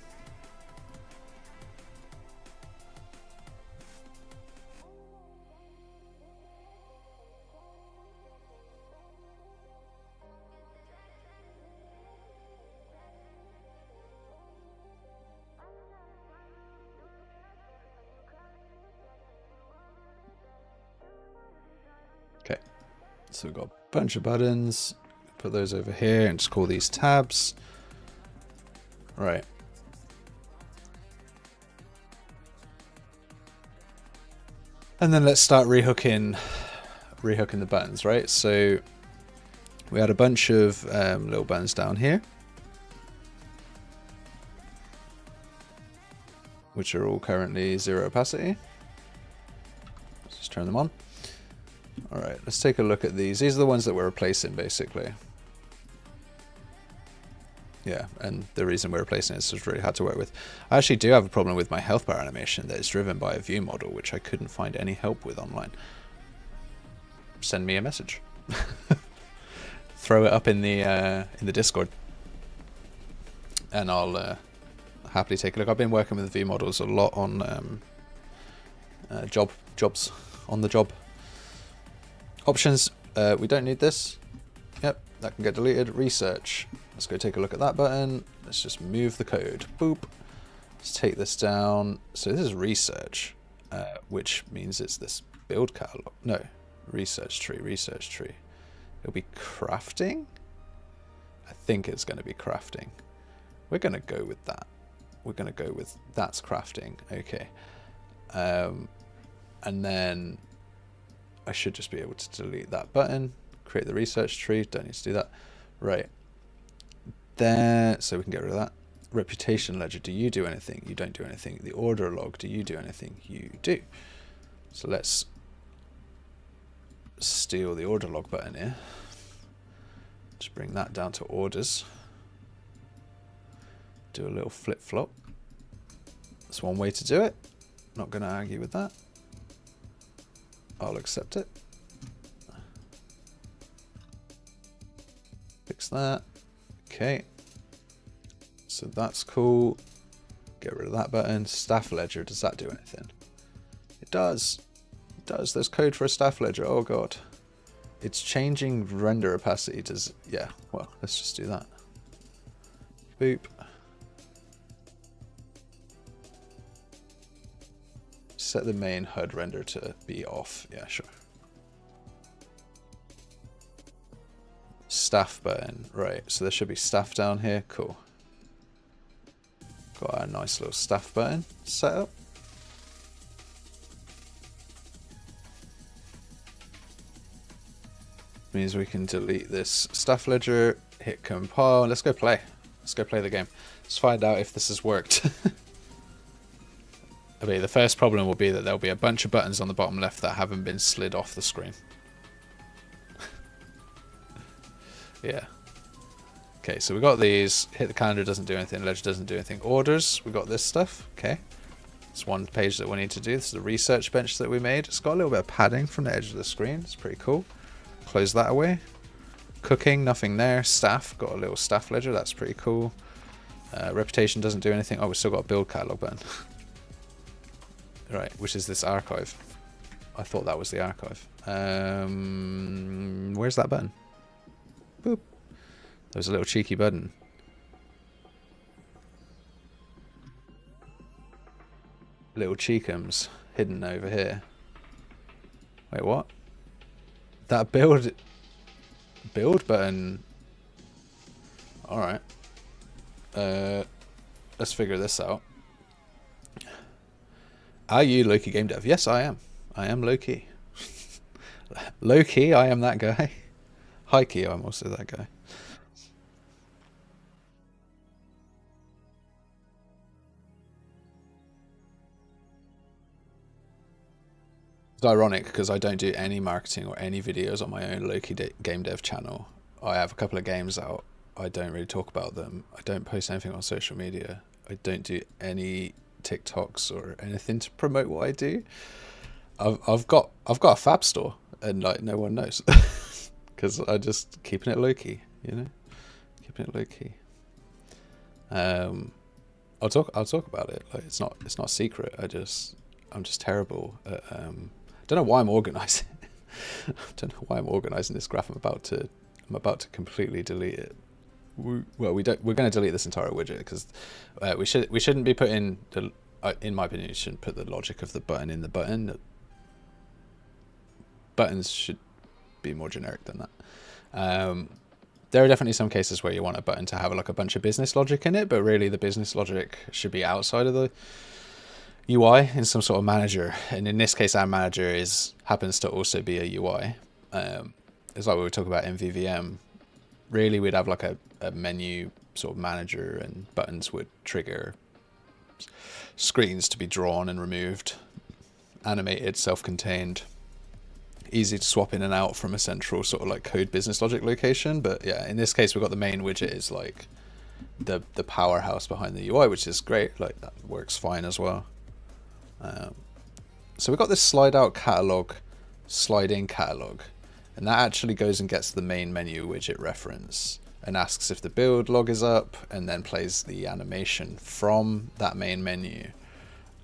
Okay, so we've got a bunch of buttons. Put those over here and just call these tabs. Right. And then let's start rehooking the buttons, right? So we had a bunch of little buttons down here, which are all currently 0 opacity. Let's just turn them on. All right, let's take a look at these. These are the ones that we're replacing, basically. Yeah, and the reason we're replacing it is it's really hard to work with. I actually do have a problem with my health bar animation that is driven by a view model, which I couldn't find any help with online. Send me a message. Throw it up in the Discord, and I'll happily take a look. I've been working with view models a lot on jobs on the job. Options. We don't need this. Yep, that can get deleted. Research. Let's go take a look at that button. Let's just move the code. Boop. Let's take this down. So this is research, which means it's this build catalog. No, research tree, research tree. It'll be crafting? I think it's going to be crafting. We're going to go with that. We're going to go with that's crafting. Okay. And then I should just be able to delete that button. Create the research tree. Don't need to do that. Right. There, so we can get rid of that. Reputation ledger, do you do anything? You don't do anything. The order log, do you do anything? You do. So let's steal the order log button here. Just bring that down to orders. Do a little flip flop. That's one way to do it. Not going to argue with that. I'll accept it. Fix that. Okay, so that's cool. Get rid of that button. Staff ledger, does that do anything? It does. It does. There's code for a staff ledger. Oh god. It's changing render opacity. Does, yeah, well, let's just do that. Boop. Set the main HUD render to be off. Yeah, sure. Staff button, right, so there should be staff down here. Cool. Got our nice little staff button set up. Means we can delete this staff ledger, hit compile. Let's go play. Let's go play the game. Let's find out if this has worked. Okay, the first problem will be that there'll be a bunch of buttons on the bottom left that haven't been slid off the screen. Yeah. Okay, so we got these. Hit the calendar, doesn't do anything. Ledger doesn't do anything. Orders, we got this stuff. Okay. It's one page that we need to do. This is the research bench that we made. It's got a little bit of padding from the edge of the screen. It's pretty cool. Close that away. Cooking, nothing there. Staff, got a little staff ledger. That's pretty cool. Reputation doesn't do anything. Oh, we've still got a build catalog button. Right, which is this archive. I thought that was the archive. Where's that button? Boop. There's a little cheeky button. Little cheekums hidden over here. Wait, what? That build button. Alright. Let's figure this out. Are you Loki Game Dev? Yes, I am. I am Loki. Low-key, I am that guy. High-key, I'm also that guy. It's ironic because I don't do any marketing or any videos on my own Loki Game Dev channel. I have a couple of games out. I don't really talk about them. I don't post anything on social media. I don't do any TikToks or anything to promote what I do. I've got a fab store and like no one knows because I just keeping it low key, you know, keeping it low key. I'll talk about it. Like it's not secret. I'm just terrible at, don't know why I'm organizing. I don't know why I'm organizing this graph. I'm about to completely delete it. Well, we're going to delete this entire widget because we shouldn't be putting the, in my opinion, you shouldn't put the logic of the button in the button. Buttons should be more generic than that. There are definitely some cases where you want a button to have like a bunch of business logic in it, but really the business logic should be outside of the UI in some sort of manager. And in this case, our manager happens to also be a UI. It's like when we talk about MVVM. Really, we'd have like a menu sort of manager, and buttons would trigger screens to be drawn and removed, animated, self-contained. easy to swap in and out from a central sort of like code business logic location. But yeah, in this case, we've got the main widget is like the powerhouse behind the UI, which is great. Like that works fine as well. So we've got this slide out catalog, slide in catalog, and that actually goes and gets the main menu widget reference and asks if the build log is up, and then plays the animation from that main menu,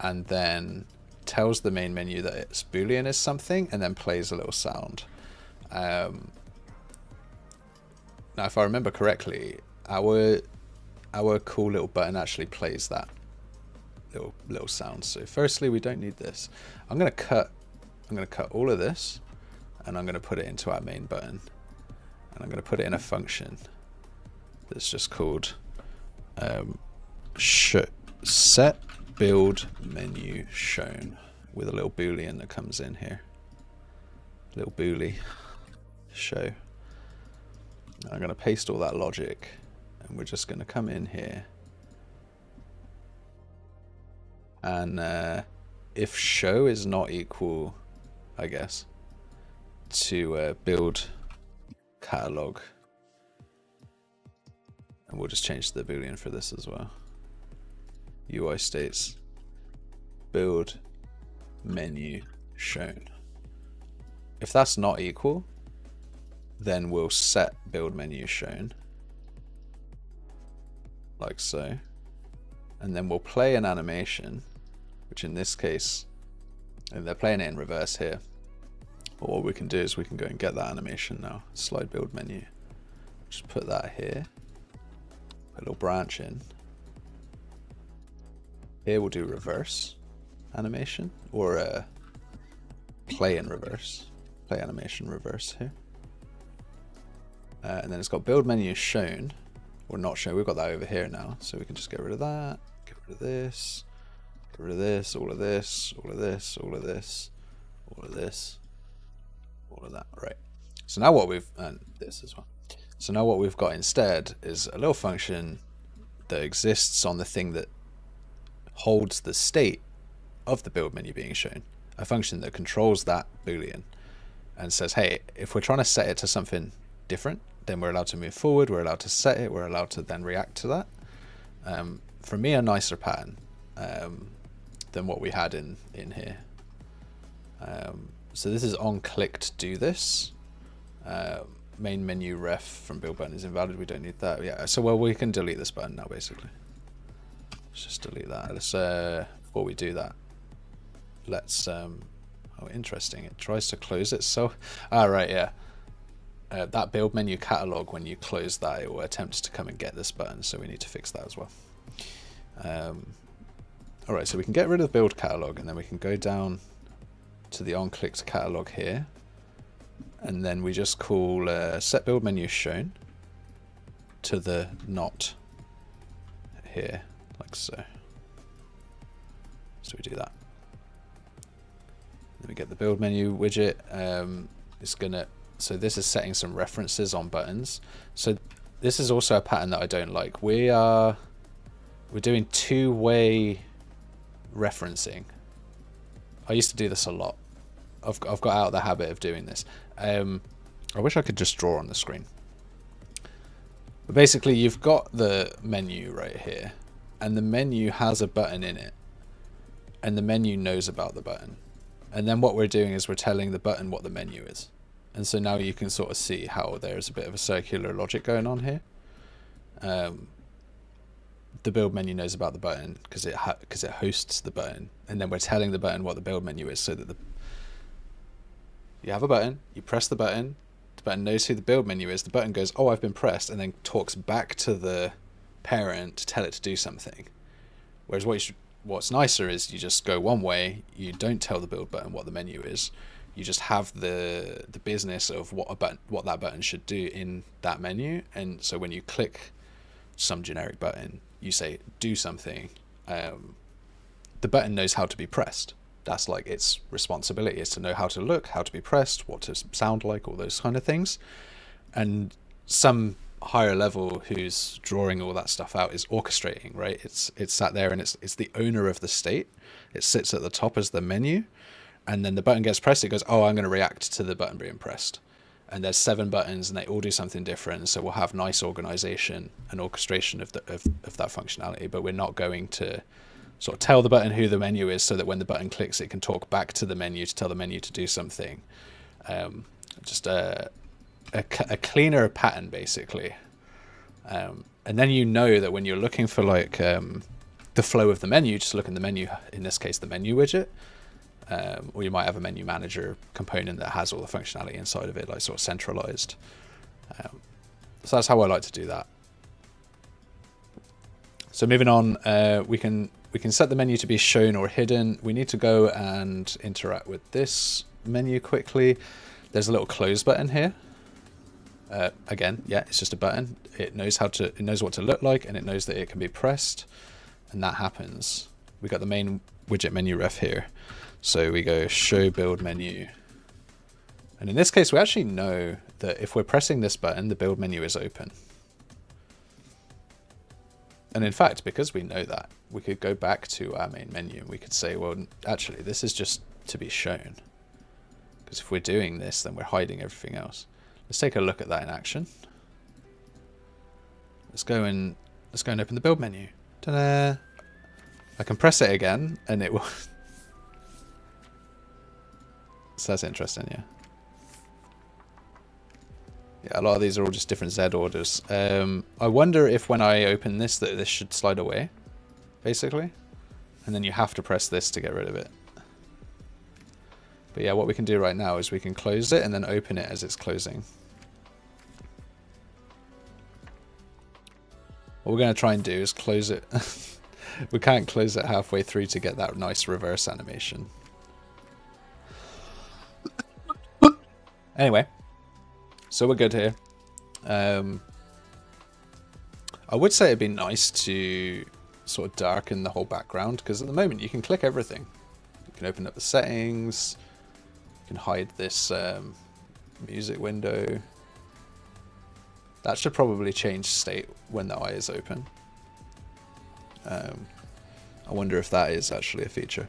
and then tells the main menu that its boolean is something, and then plays a little sound. Now if I remember correctly, our cool little button actually plays that little sound. So firstly, we don't need this. I'm gonna cut all of this, and I'm gonna put it into our main button, and I'm gonna put it in a function that's just called set build menu shown, with a little boolean that comes in here, little boolie show. I'm going to paste all that logic, and we're just going to come in here, and if show is not equal, I guess, to build catalog, and we'll just change the boolean for this as well. UI states build menu shown. If that's not equal, then we'll set build menu shown like so, and then we'll play an animation, which in this case, and they're playing it in reverse here, but what we can do is we can go and get that animation now. Slide build menu, just put that here, put a little branch in here. We'll do reverse animation, or play in reverse, play animation reverse here. And then it's got build menu shown, or not shown. We've got that over here now, so we can just get rid of that, get rid of this, get rid of this, all of this, all of this, all of this, all of this, all of that. Right. So now what we've, and this as well. So now what we've got instead is a little function that exists on the thing that holds the state of the build menu being shown, a function that controls that boolean and says, hey, if we're trying to set it to something different, then we're allowed to move forward, we're allowed to set it, we're allowed to then react to that. For me, a nicer pattern than what we had in here. So this is on click to do this. Main menu ref from build button is invalid, we don't need that. Yeah, so well, we can delete this button now basically. Let's just delete that. Let's before we do that, let's oh, interesting, it tries to close itself. Right, yeah. That build menu catalog, when you close that, it will attempt to come and get this button, so we need to fix that as well. Alright, so we can get rid of the build catalog, and then we can go down to the on-clicked catalog here, and then we just call set build menu shown to the not here, like so. So we do that. Then we get the build menu widget. It's gonna, so this is setting some references on buttons. So this is also a pattern that I don't like. We're doing two-way referencing. I used to do this a lot. I've got out of the habit of doing this. I wish I could just draw on the screen. But basically, you've got the menu right here, and the menu has a button in it, and the menu knows about the button. And then what we're doing is we're telling the button what the menu is. And so now you can sort of see how there's a bit of a circular logic going on here. The build menu knows about the button because it hosts the button, and then we're telling the button what the build menu is, so that you have a button, you press the button knows who the build menu is, the button goes, oh, I've been pressed, and then talks back to the parent to tell it to do something. Whereas what's nicer is you just go one way, you don't tell the build button what the menu is, you just have the business of what that button should do in that menu. And so when you click some generic button, you say do something, the button knows how to be pressed. That's like its responsibility, is to know how to look, how to be pressed, what to sound like, all those kind of things. And some higher level who's drawing all that stuff out is orchestrating, right? It's sat there, and it's the owner of the state. It sits at the top as the menu, and then the button gets pressed, it goes, oh, I'm going to react to the button being pressed. And there's 7 buttons and they all do something different. So we'll have nice organization and orchestration of that functionality, but we're not going to sort of tell the button who the menu is so that when the button clicks, it can talk back to the menu to tell the menu to do something. Just a cleaner pattern, basically. And then you know that when you're looking for like the flow of the menu, just look in the menu, in this case, the menu widget. Or you might have a menu manager component that has all the functionality inside of it, like sort of centralized. So that's how I like to do that. So moving on, we can set the menu to be shown or hidden. We need to go and interact with this menu quickly. There's a little close button here. Again, yeah, it's just a button. It knows what to look like, and it knows that it can be pressed, and that happens. We got the main widget menu ref here. So we go show build menu. And in this case, we actually know that if we're pressing this button, the build menu is open. And in fact, because we know that, we could go back to our main menu and we could say, well, actually, this is just to be shown. Because if we're doing this, then we're hiding everything else. Let's take a look at that in action. Let's go and open the build menu. Ta-da! I can press it again and it will... So that's interesting, yeah. Yeah, a lot of these are all just different Z orders. I wonder if when I open this, that this should slide away, basically. And then you have to press this to get rid of it. But yeah, what we can do right now is we can close it and then open it as it's closing. What we're going to try and do is close it. We can't close it halfway through to get that nice reverse animation. Anyway, so we're good here. I would say it'd be nice to sort of darken the whole background, because at the moment you can click everything. You can open up the settings, you can hide this music window. That should probably change state when the eye is open. I wonder if that is actually a feature.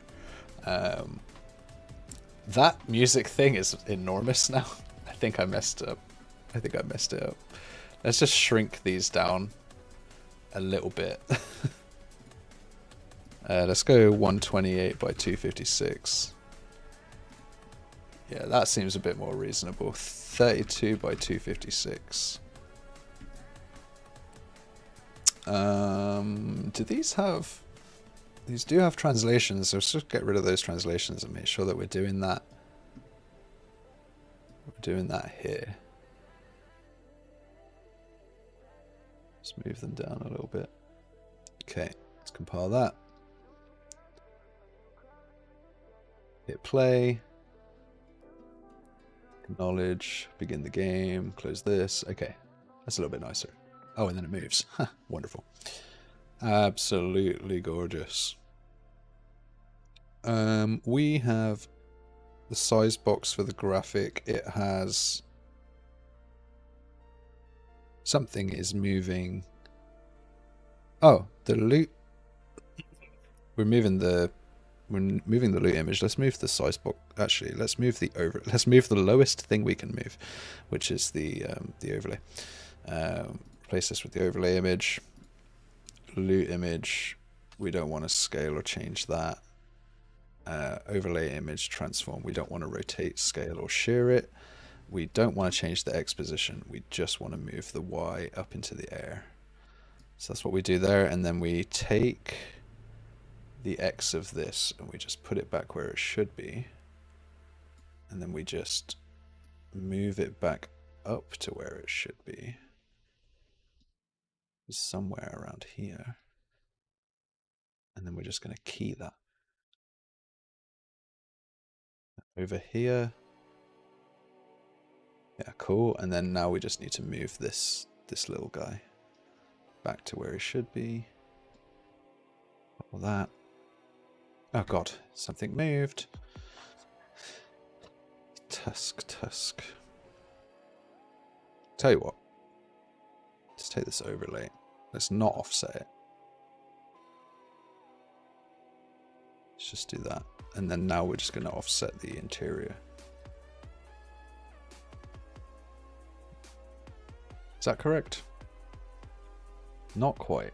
That music thing is enormous now. I think I messed up. I think I messed it up. Let's just shrink these down a little bit. Let's go 128 by 256. Yeah, that seems a bit more reasonable. 32 by 256. Do these have... These do have translations, so let's just get rid of those translations and make sure that we're doing that. We're doing that here. Let's move them down a little bit. Okay, let's compile that. Hit play. Acknowledge, begin the game, close this. Okay, that's a little bit nicer. Oh, and then it moves. Wonderful. Absolutely gorgeous. We have the size box for the graphic. It has something is moving. Oh, the loot. We're moving the loot image. Let's move the size box. Actually, let's move the lowest thing we can move, which is the overlay. Replace this with the overlay image. Loot image, we don't want to scale or change that. Overlay image transform, we don't want to rotate, scale, or shear it. We don't want to change the X position, we just want to move the Y up into the air. So that's what we do there, and then we take the X of this and we just put it back where it should be. And then we just move it back up to where it should be. Somewhere around here, and then we're just going to key that over here. Yeah, cool. And then now we just need to move this little guy back to where he should be. All that. Oh god, something moved. Tusk. Tell you what. Let's take this overlay. Let's not offset it. Let's just do that. And then now we're just going to offset the interior. Is that correct? Not quite.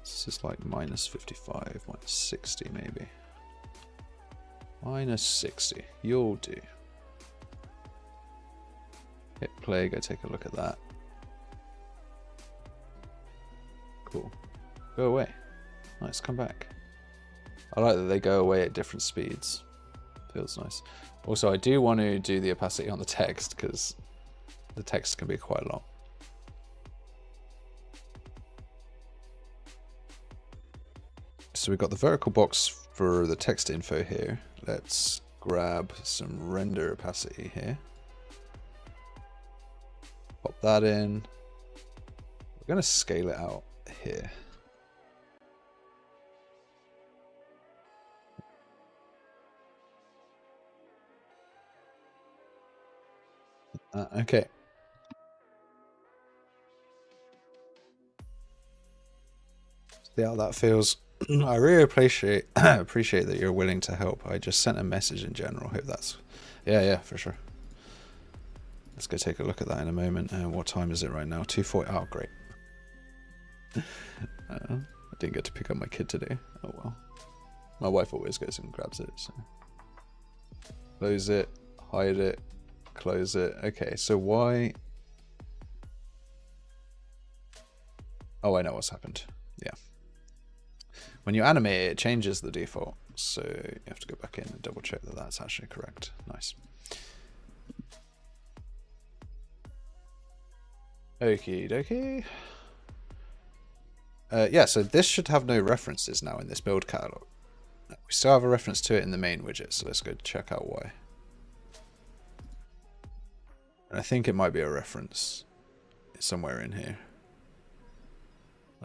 This is like minus 55, minus 60 maybe. Minus 60. You'll do. Hit play, go take a look at that. Cool. Go away. Nice, come back. I like that they go away at different speeds. Feels nice. Also, I do want to do the opacity on the text because the text can be quite long. So we've got the vertical box for the text info here. Let's grab some render opacity here. Pop that in. We're going to scale it out here. Okay. See how that feels. I really appreciate that you're willing to help. I just sent a message in general. Hope that's yeah, for sure. Let's go take a look at that in a moment. What time is it right now? 2:40. Oh, great. I didn't get to pick up my kid today. Oh well. My wife always goes and grabs it. So. Close it. Hide it. Close it. Okay, so why? Oh, I know what's happened. Yeah. When you animate it, it changes the default. So you have to go back in and double check that that's actually correct. Nice. Okie dokie. Yeah, so this should have no references now in this build catalog. We still have a reference to it in the main widget, so let's go check out why. And I think it might be a reference somewhere in here.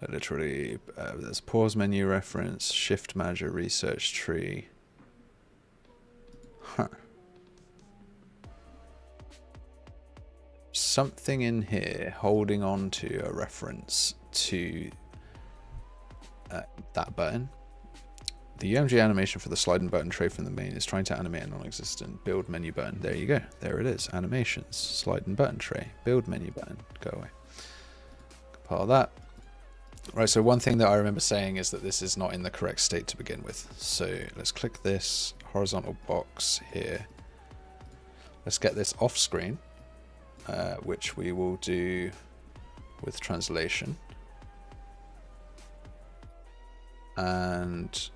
Like literally, there's pause menu reference, shift manager research tree. Huh. Something in here holding on to a reference to that button. The UMG animation for the sliding button tray from the main is trying to animate a non-existent build menu button. There you go. There it is. Animations, sliding button tray, build menu button. Go away. Compile that. Right, so one thing that I remember saying is that this is not in the correct state to begin with. So let's click this horizontal box here. Let's get this off screen, which we will do with translation. And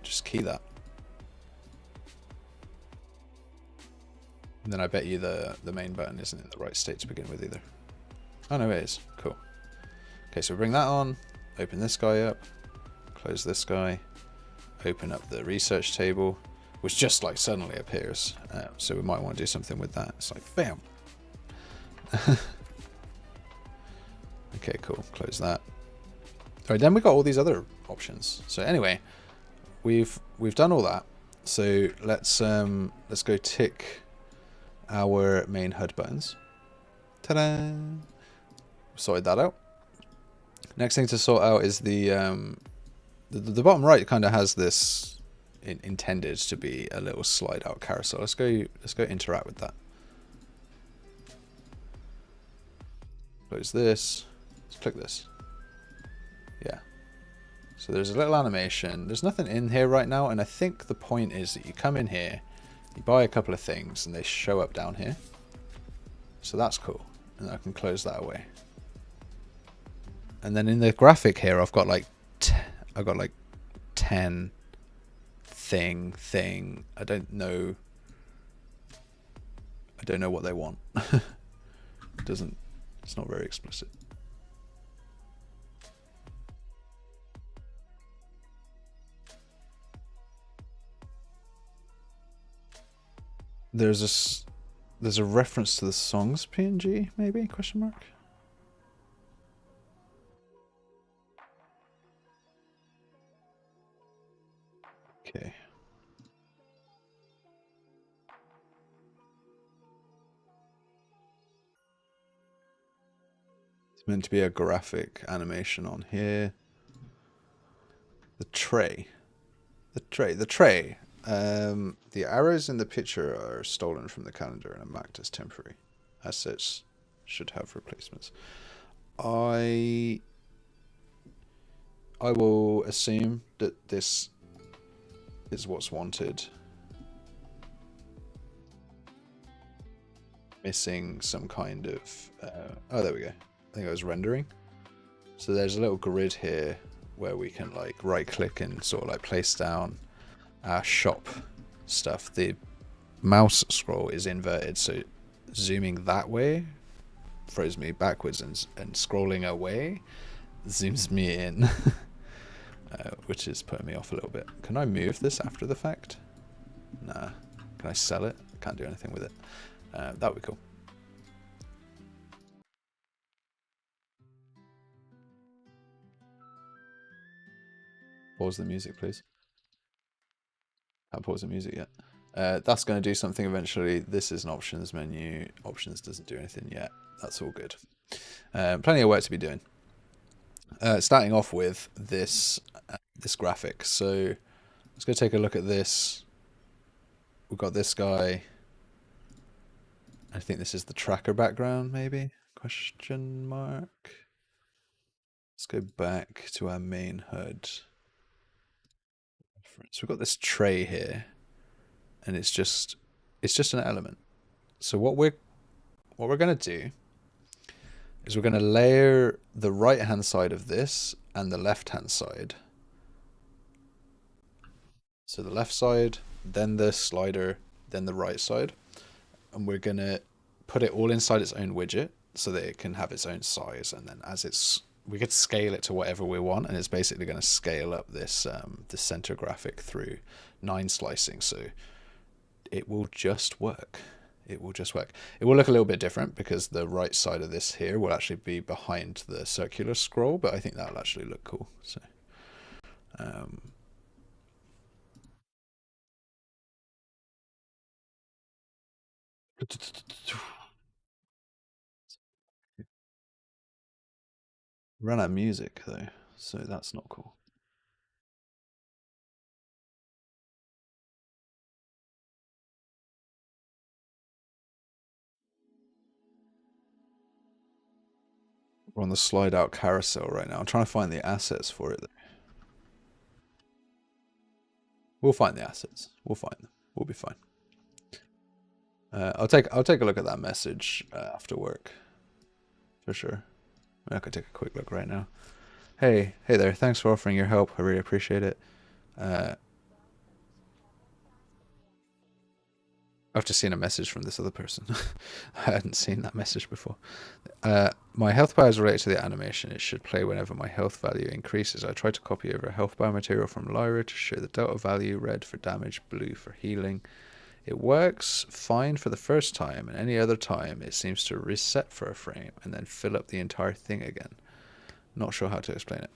just key that. And then I bet you the main button isn't in the right state to begin with either. Oh no, it is. Cool. Okay, so we bring that on, open this guy up, close this guy, open up the research table, which just like suddenly appears. So we might want to do something with that. It's like, bam. Okay, cool. Close that. All right, then we got all these other options. So anyway, we've done all that. So let's go tick our main HUD buttons. Ta-da! Sorted that out. Next thing to sort out is the bottom right kind of has this intended to be a little slide out carousel. Let's go interact with that. Close this. Let's click this. Yeah. So there's a little animation. There's nothing in here right now, and I think the point is that you come in here, you buy a couple of things, and they show up down here. So that's cool, and I can close that away. And then in the graphic here, I've got like 10 thing. I don't know what they want. It's not very explicit. There's a reference to the songs PNG, maybe, question mark? Okay. It's meant to be a graphic animation on here. The tray. The arrows in the picture are stolen from the calendar and are marked as temporary. Assets should have replacements. I will assume that this is what's wanted. Missing some kind of... oh, there we go. I think I was rendering. So there's a little grid here where we can like right click and sort of like place down our shop stuff. The mouse scroll is inverted, so zooming that way throws me backwards, and scrolling away zooms me in. Which is putting me off a little bit. Can I move this after the fact? Nah. Can I sell it? I can't do anything with it. That would be cool. Pause the music, please. Can't pause the music yet. That's going to do something eventually. This is an options menu. Options doesn't do anything yet. That's all good. Plenty of work to be doing. Starting off with this graphic. So let's go take a look at this. We've got this guy. I think this is the tracker background, maybe? Question mark. Let's go back to our main HUD. So we've got this tray here, and it's just an element. So what we're going to do is we're going to layer the right hand side of this and the left hand side. So the left side, then the slider, then the right side, and we're going to put it all inside its own widget so that it can have its own size, and then as we could scale it to whatever we want, and it's basically going to scale up this the center graphic through 9 slicing, so it will just work. It will just work. It will look a little bit different because the right side of this here will actually be behind the circular scroll, but I think that'll actually look cool. So run out of music though, so that's not cool. We're on the slide out carousel right now. I'm trying to find the assets for it though. We'll find the assets. We'll find them. We'll be fine. I'll take a look at that message after work, for sure. I could take a quick look right now. Hey there. Thanks for offering your help. I really appreciate it. I've just seen a message from this other person. I hadn't seen that message before. My health bar is related to the animation. It should play whenever my health value increases. I tried to copy over a health bar material from Lyra to show the delta value, red for damage, blue for healing. It works fine for the first time, and any other time it seems to reset for a frame and then fill up the entire thing again. Not sure how to explain it.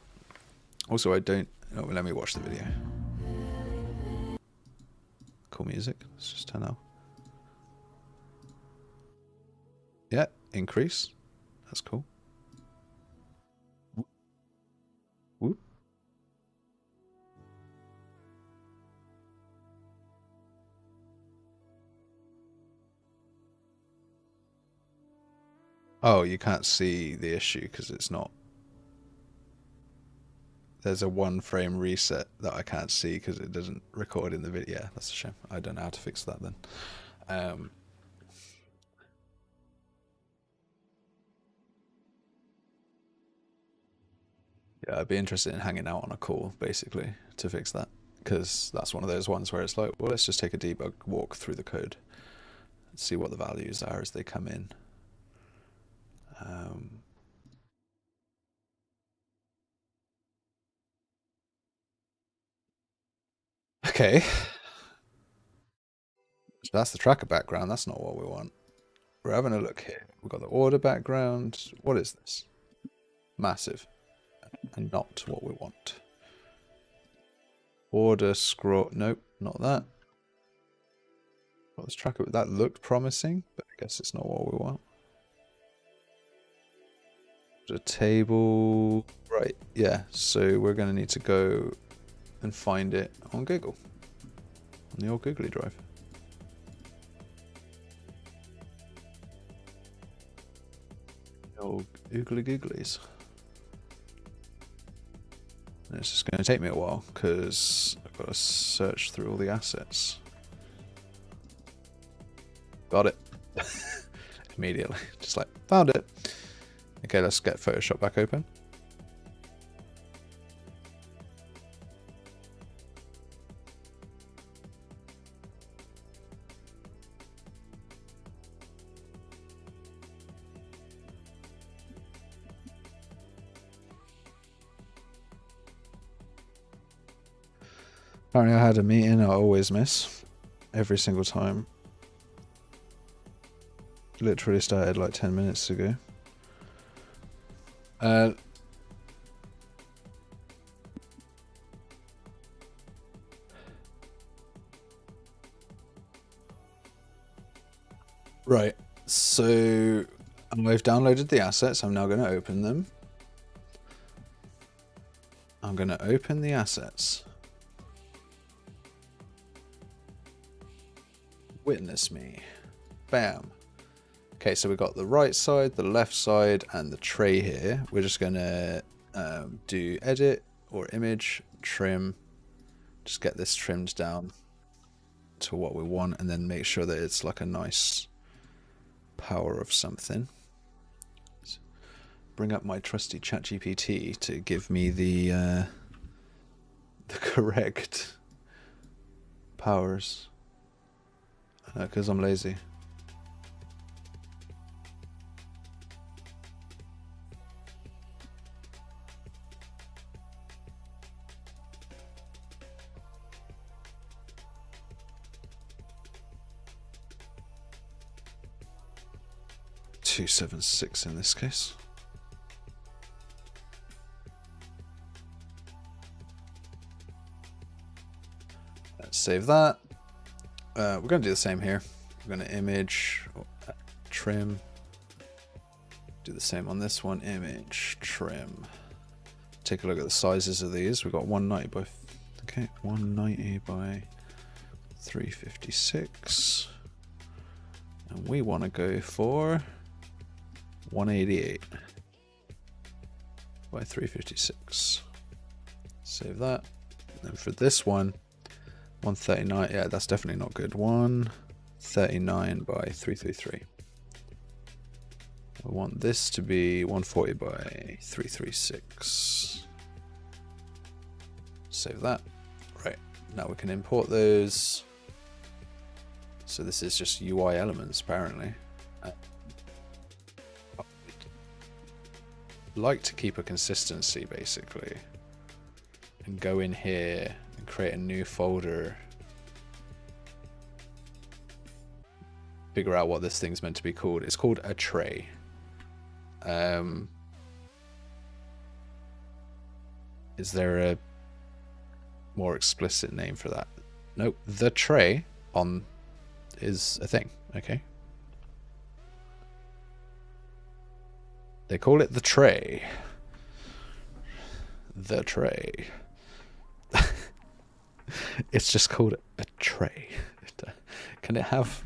Also, I don't... Oh, let me watch the video. Cool music. Let's just turn out. Yeah, increase. That's cool. Whoop. Oh, you can't see the issue because it's not... There's a 1 frame reset that I can't see because it doesn't record in the video. Yeah, that's a shame. I don't know how to fix that then. Yeah, I'd be interested in hanging out on a call, basically, to fix that. Because that's one of those ones where it's like, well, let's just take a debug walk through the code and see what the values are as they come in. Okay. So that's the tracker background. That's not what we want. We're having a look here. We've got the order background. What is this? Massive. And not what we want. Order scroll. Nope, not that. Well, this tracker, that looked promising, but I guess it's not what we want. The table. Right, yeah. So we're going to need to go and find it on Google. on the old Googly Drive. The old Oogly Googlies. And it's just going to take me a while because I've got to search through all the assets. Got it. Immediately. Just like, found it. Okay, let's get Photoshop back open. Apparently I had a meeting I always miss. Every single time. Literally started like 10 minutes ago. Right, so I've downloaded the assets. I'm now going to open them. I'm going to open the assets. Witness me. Bam. Okay, so we've got the right side, the left side, and the tray here. We're just going to do edit or image, trim. Just get this trimmed down to what we want, and then make sure that it's like a nice power of something. So bring up my trusty ChatGPT to give me the correct powers. Because I'm lazy. .276 in this case. Let's save that. We're going to do the same here. We're going to image, trim. Do the same on this one. Image, trim. Take a look at the sizes of these. We've got 190 by 190 by 356, and we want to go for 188 by 356. Save that. And then for this one, 139. Yeah, that's definitely not good. 139 by 333. I want this to be 140 by 336. Save that. Right, now we can import those. So this is just UI elements apparently. Like to keep a consistency basically, and go in here and create a new folder. Figure out what this thing's meant to be called. It's called a tray. Is there a more explicit name for that? Nope. The tray on is a thing. Okay. They call it the tray. The tray. It's just called a tray. Can it have...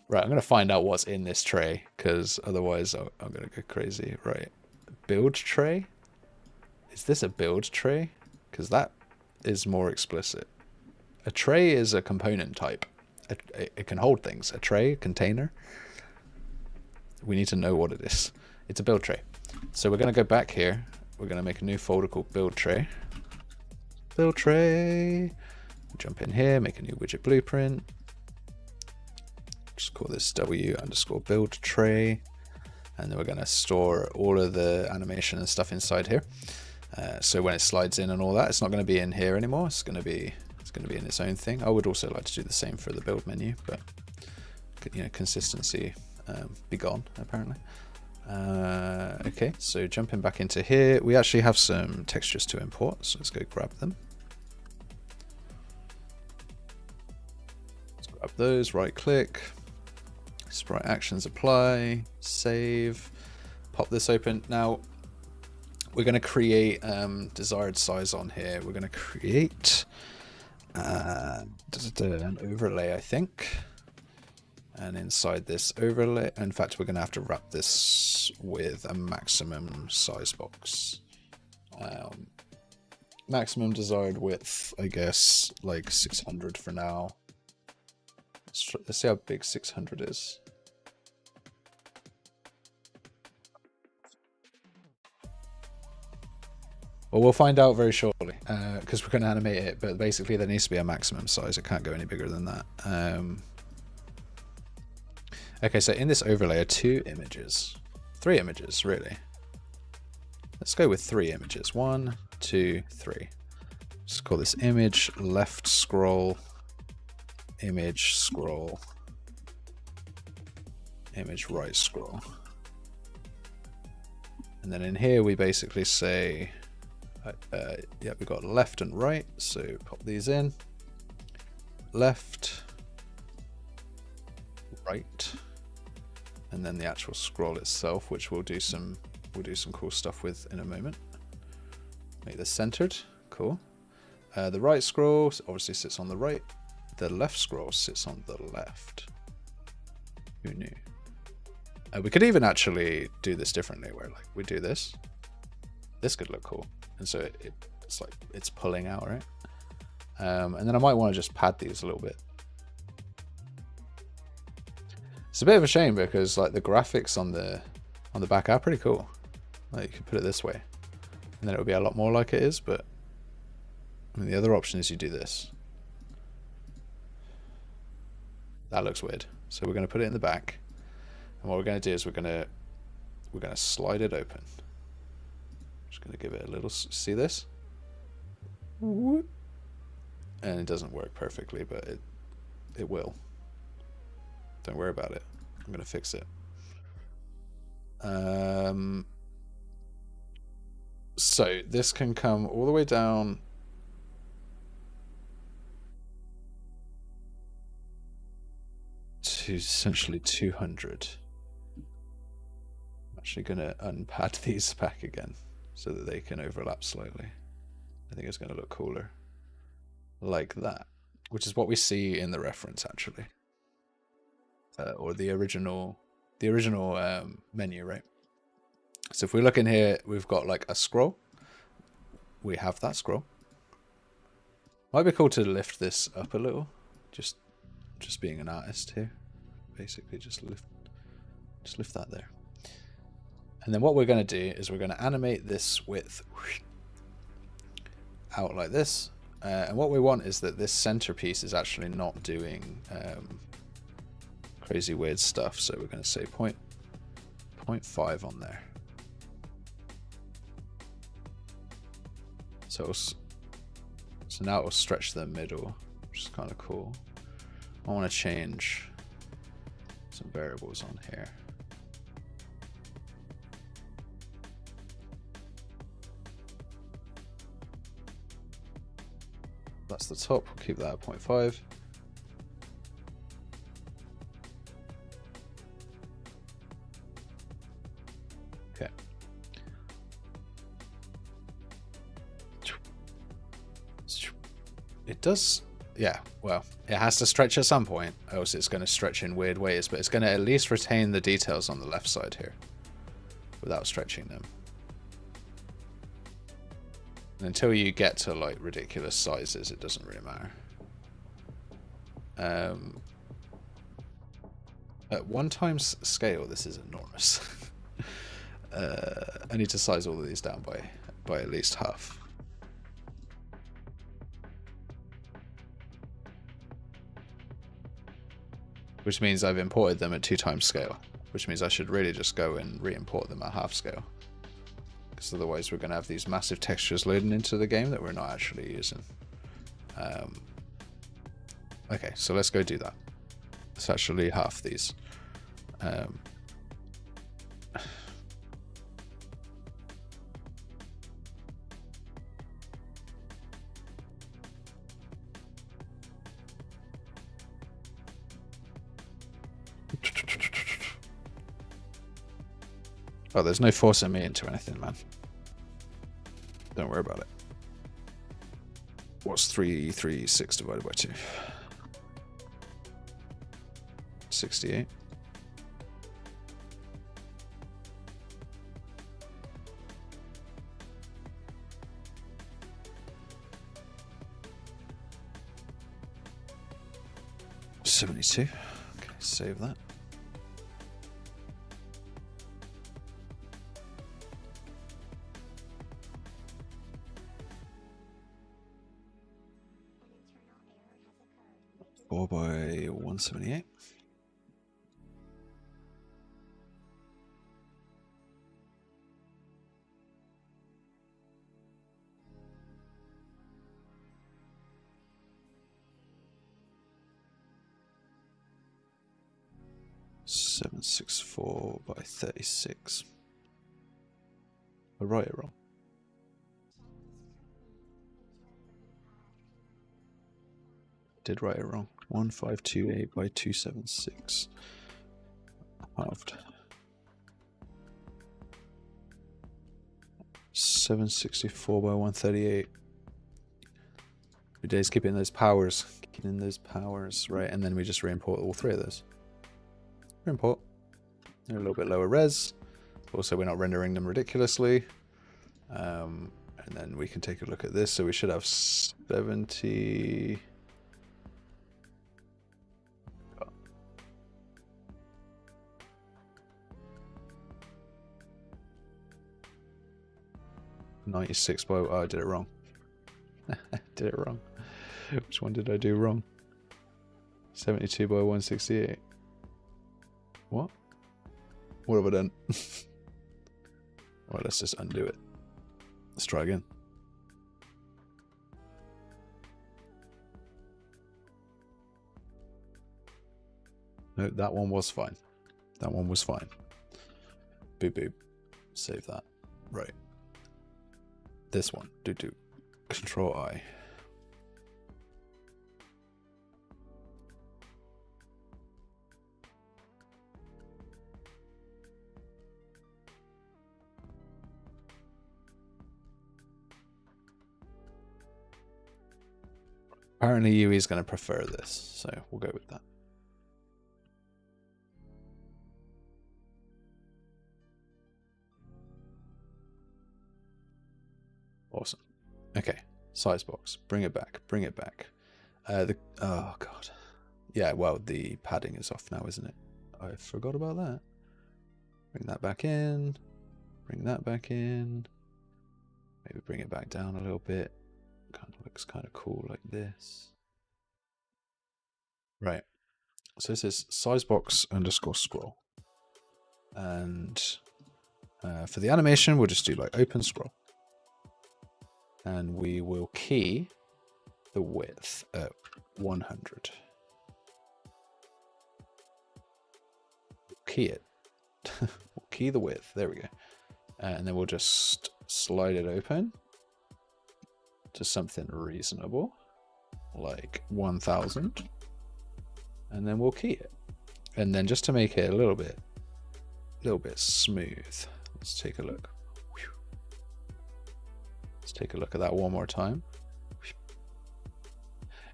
Right, I'm going to find out what's in this tray, because otherwise I'm going to go crazy. Right. Build tray? Is this a build tray? Because that is more explicit. A tray is a component type. It can hold things. A tray, a container. We need to know what it is. It's a build tray. So we're going to go back here. We're going to make a new folder called build tray. Build tray. Jump in here, make a new widget blueprint. Just call this W_build tray. And then we're going to store all of the animation and stuff inside here. So when it slides in and all that, it's not going to be in here anymore. It's going to be in its own thing. I would also like to do the same for the build menu, but you know, consistency be gone apparently. Okay, so jumping back into here, we actually have some textures to import, so let's go grab them. Let's grab those, right click, sprite actions apply, save, pop this open. Now we're going to create desired size on here. We're going to create An overlay, I think. And inside this overlay, in fact, we're going to have to wrap this with a maximum size box. Maximum desired width, I guess, like 600 for now. Let's see how big 600 is. Well, we'll find out very shortly, because we're going to animate it, but basically there needs to be a maximum size. It can't go any bigger than that. Okay, so in this overlay are 2 images. 3 images, really. Let's go with 3 images. 1, 2, 3. Just call this image left scroll, image scroll, image right scroll. And then in here we basically say, yeah, we've got left and right, so pop these in. Left, right, and then the actual scroll itself, which we'll do some cool stuff with in a moment. Make this centered, cool. The right scroll obviously sits on the right. The left scroll sits on the left. Who knew? We could even actually do this differently, where like we do this. This could look cool, and so it's like it's pulling out, right? And then I might want to just pad these a little bit. It's a bit of a shame because like the graphics on the back are pretty cool. Like you could put it this way, and then it would be a lot more like it is. But I mean, the other option is you do this. That looks weird. So we're going to put it in the back, and what we're going to do is we're going to slide it open. Just going to give it a little. See this? And it doesn't work perfectly, but it will. Don't worry about it. I'm going to fix it. So this can come all the way down to essentially 200. I'm actually going to unpad these back again so that they can overlap slightly. I think it's going to look cooler like that, which is what we see in the reference actually, or the original menu, right? So if we look in here, we've got like a scroll. We have that scroll. Might be cool to lift this up a little, just being an artist here. Basically, just lift that there. And then what we're going to do is we're going to animate this width out like this. And what we want is that this centerpiece is actually not doing crazy weird stuff. So we're going to say 0.5 on there. So now it will stretch the middle, which is kind of cool. I want to change some variables on here. That's the top. We'll keep that at 0.5. Okay. It does, yeah, well, it has to stretch at some point, else it's going to stretch in weird ways, but it's going to at least retain the details on the left side here without stretching them. And until you get to like ridiculous sizes, it doesn't really matter. At 1x scale, this is enormous. I need to size all of these down by at least half. Which means I've imported them at 2x scale, which means I should really just go and re-import them at half scale. Because otherwise we're going to have these massive textures loading into the game that we're not actually using. Okay, so let's go do that. Let's actually half these. Oh, there's no forcing me into anything, man. Don't worry about it. What's 336 divided by 2? 68. $72. Okay, save that. Four by 178. $764 by 36. I write it wrong. Did write it wrong. 1528 by 276. Halved. 764 by 138. Every day's keeping those powers. Keeping those powers, right? And then we just re-import all three of those. Re-import. They're a little bit lower res. Also, we're not rendering them ridiculously. And then we can take a look at this. So we should have 70. 96 by, oh, I did it wrong. Did it wrong. Which one did I do wrong? 72 by 168. What? What have I done? Well, let's just undo it. Let's try again. No, that one was fine. That one was fine. Boop boop. Save that. Right. This one. Do. Control I. Apparently UE is going to prefer this, so we'll go with that. Awesome. Okay, size box. Bring it back. Bring it back. Oh god. Yeah, well, the padding is off now, isn't it? I forgot about that. Bring that back in. Bring that back in. Maybe bring it back down a little bit. Kind of looks kind of cool like this. Right. So this is sizebox_scroll. And for the animation, we'll just do like open scroll. And we will key the width at 100. Key it. We'll key the width. There we go. And then we'll just slide it open to something reasonable, like 1000. And then we'll key it. And then just to make it a little bit smooth, let's take a look. Let's take a look at that one more time.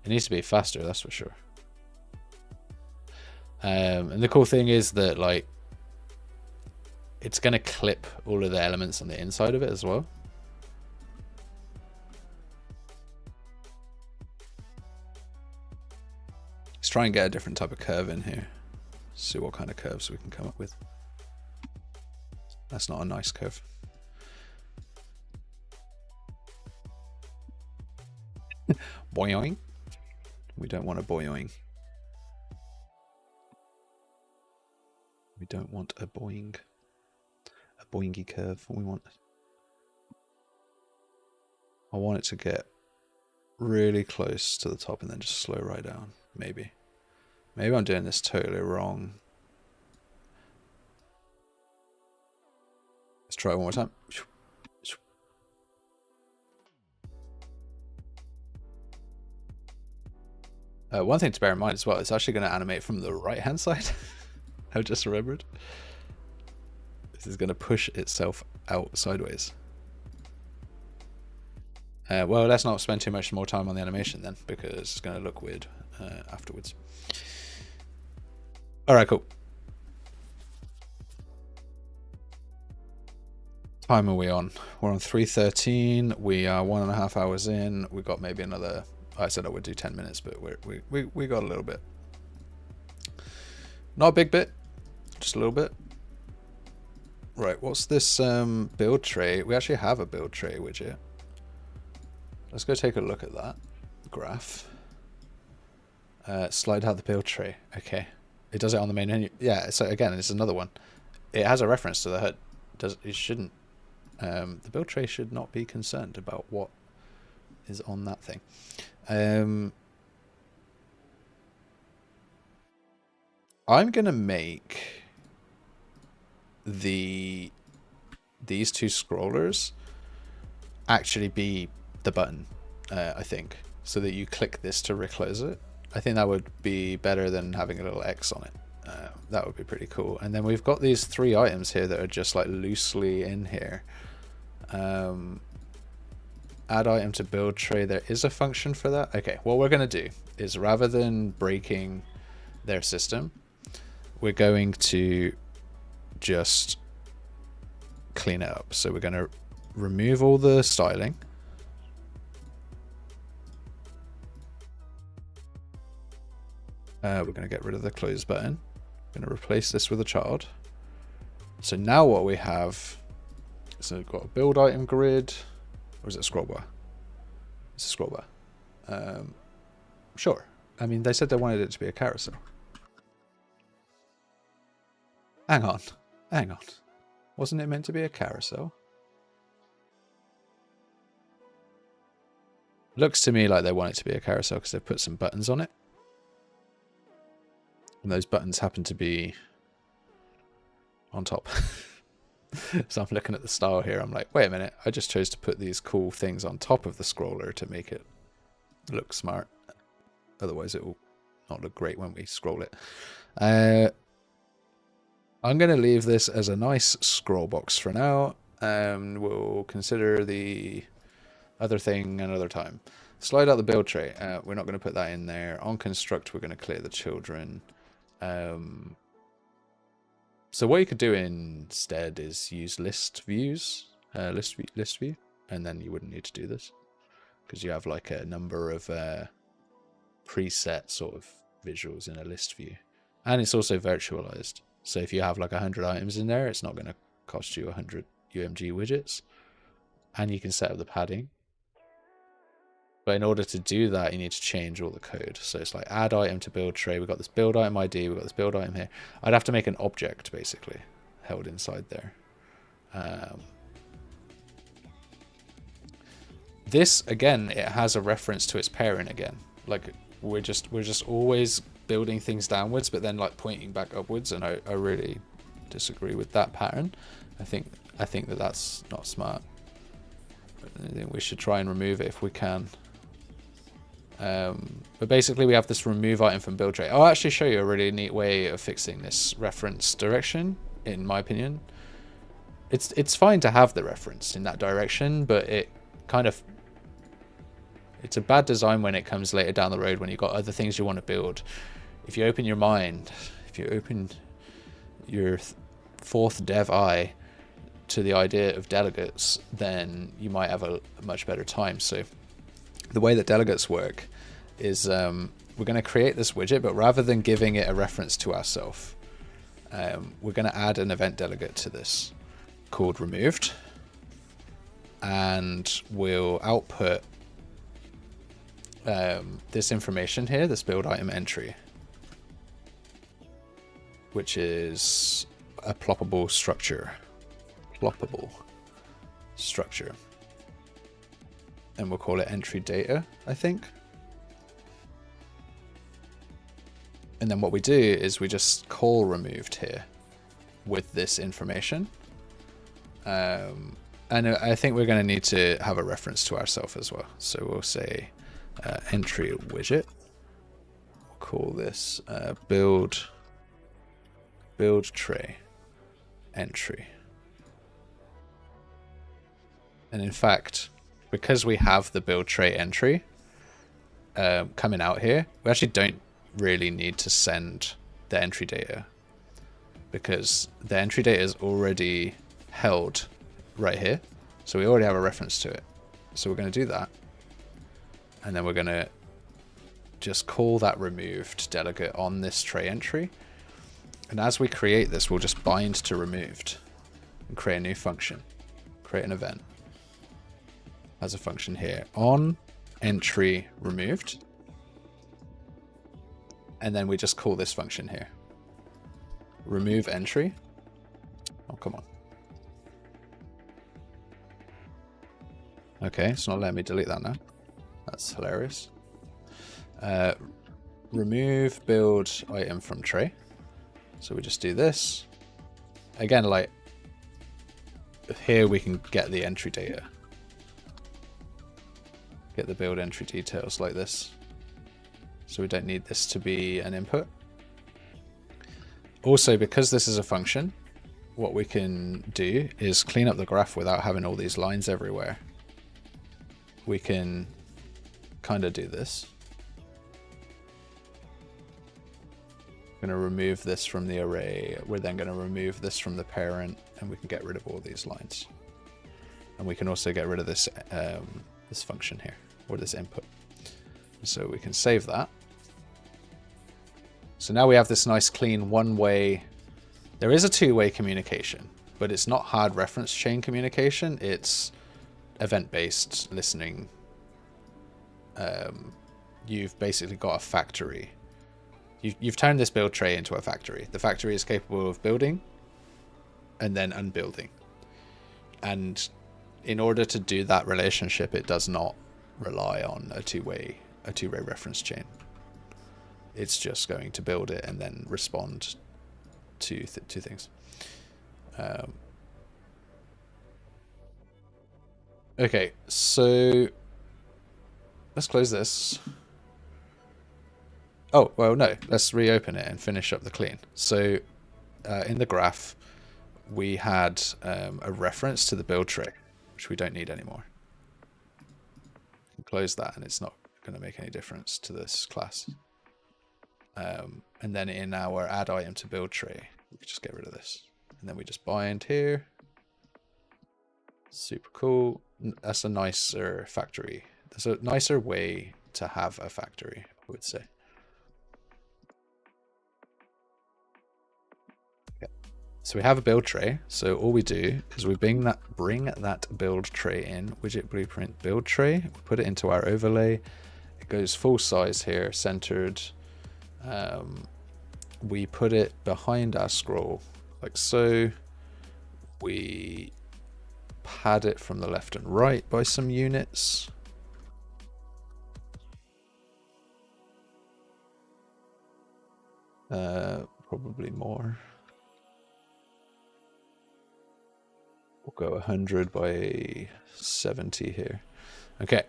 It needs to be faster, that's for sure. And the cool thing is that, like, it's going to clip all of the elements on the inside of it as well. Let's try and get a different type of curve in here. See what kind of curves we can come up with. That's not a nice curve. Boing. We don't want a boing. We don't want a boing. A boingy curve. We want. I want it to get really close to the top and then just slow right down. Maybe. Maybe I'm doing this totally wrong. Let's try it one more time. One thing to bear in mind as well, it's actually going to animate from the right hand side. I just remembered. This is going to push itself out sideways. Well, let's not spend too much more time on the animation then, because it's going to look weird afterwards. All right, cool. Time are we on? We're on 3:13. We are 1.5 hours in. We got maybe another. I said I would do 10 minutes, but we got a little bit. Not a big bit, just a little bit. Right, what's this build tray? We actually have a build tray widget. Let's go take a look at that graph. Slide out the build tray. Okay, it does it on the main menu. Yeah, so again, it's another one. It has a reference to the HUD. It shouldn't. The build tray should not be concerned about what is on that thing. I'm gonna make these two scrollers actually be the button, I think, so that you click this to reclose it. I think that would be better than having a little X on it. That would be pretty cool. And then we've got these 3 items here that are just like loosely in here. Add item to build tray. There is a function for that. Okay, what we're going to do is, rather than breaking their system, we're going to just clean it up. So we're going to remove all the styling. We're going to get rid of the close button. We're going to replace this with a child. So now what we have, so we've got a build item grid, or is it a scroll bar? It's a scroll bar. Sure. I mean, they said they wanted it to be a carousel. Hang on. Hang on. Wasn't it meant to be a carousel? Looks to me like they want it to be a carousel because they've put some buttons on it. And those buttons happen to be on top. So I'm looking at the style here. I'm like, wait a minute. I just chose to put these cool things on top of the scroller to make it look smart. Otherwise it will not look great when we scroll it. I'm going to leave this as a nice scroll box for now. We'll consider the other thing another time. Slide out the build tray. We're not going to put that in there. On construct, we're going to clear the children. So what you could do instead is use list views, list view, and then you wouldn't need to do this because you have like a number of preset sort of visuals in a list view, and it's also virtualized. So if you have like 100 items in there, it's not going to cost you 100 UMG widgets, and you can set up the padding. But in order to do that, you need to change all the code. So it's like add item to build tray. We've got this build item ID. We've got this build item here. I'd have to make an object basically held inside there. This again, it has a reference to its parent again. Like we're just always building things downwards, but then like pointing back upwards. And I really disagree with that pattern. I think that that's not smart. I think we should try and remove it if we can. But basically we have this remove item from build tray. I'll actually show you a really neat way of fixing this reference direction, in my opinion. It's fine to have the reference in that direction, but it's a bad design when it comes later down the road when you've got other things you want to build. If you open your mind, if you open your fourth dev eye to the idea of delegates, then you might have a much better time. So the way that delegates work is we're going to create this widget, but rather than giving it a reference to ourselves, we're going to add an event delegate to this called removed, and we'll output this information here, this build item entry, which is a ploppable structure. And we'll call it entry data, I think. And then what we do is we just call removed here with this information. And I think we're going to need to have a reference to ourselves as well. So we'll say entry widget. We'll call this build tray entry. And in fact, because we have the build tray entry coming out here, we actually don't really need to send the entry data, because the entry data is already held right here. So we already have a reference to it. So we're going to do that. And then we're going to just call that removed delegate on this tray entry. And as we create this, we'll just bind to removed and create a new function, create an event as a function here on entry removed. And then we just call this function here, remove entry. Oh, come on. Okay, it's not letting me delete that now. That's hilarious. Remove build item from tray. So we just do this. Again, like here we can get the entry data. Get the build entry details like this. So we don't need this to be an input. Also, because this is a function, what we can do is clean up the graph without having all these lines everywhere. We can kind of do this. Going to remove this from the array. We're then going to remove this from the parent, and we can get rid of all these lines. And we can also get rid of this this function here, or this input. So we can save that. So now we have this nice clean one-way. There is a two-way communication, but it's not hard reference chain communication. It's event-based listening. You've basically got a factory. You've turned this build tray into a factory. The factory is capable of building and then unbuilding. And in order to do that relationship, it does not rely on a two-way reference chain. It's just going to build it and then respond to things. Okay, so let's close this. Oh, well, no, let's reopen it and finish up the clean. So in the graph, we had a reference to the build tray, which we don't need anymore. Close that, and it's not going to make any difference to this class. And then in our add item to build tray, we can just get rid of this. And then we just bind here. Super cool. That's a nicer factory. There's a nicer way to have a factory, I would say. Okay. So we have a build tray. So all we do is we bring that build tray in, widget blueprint build tray, we put it into our overlay. It goes full size here, centered. We put it behind our scroll like so. We pad it from the left and right by some units. Probably more. We'll go 100 by 70 here. Okay.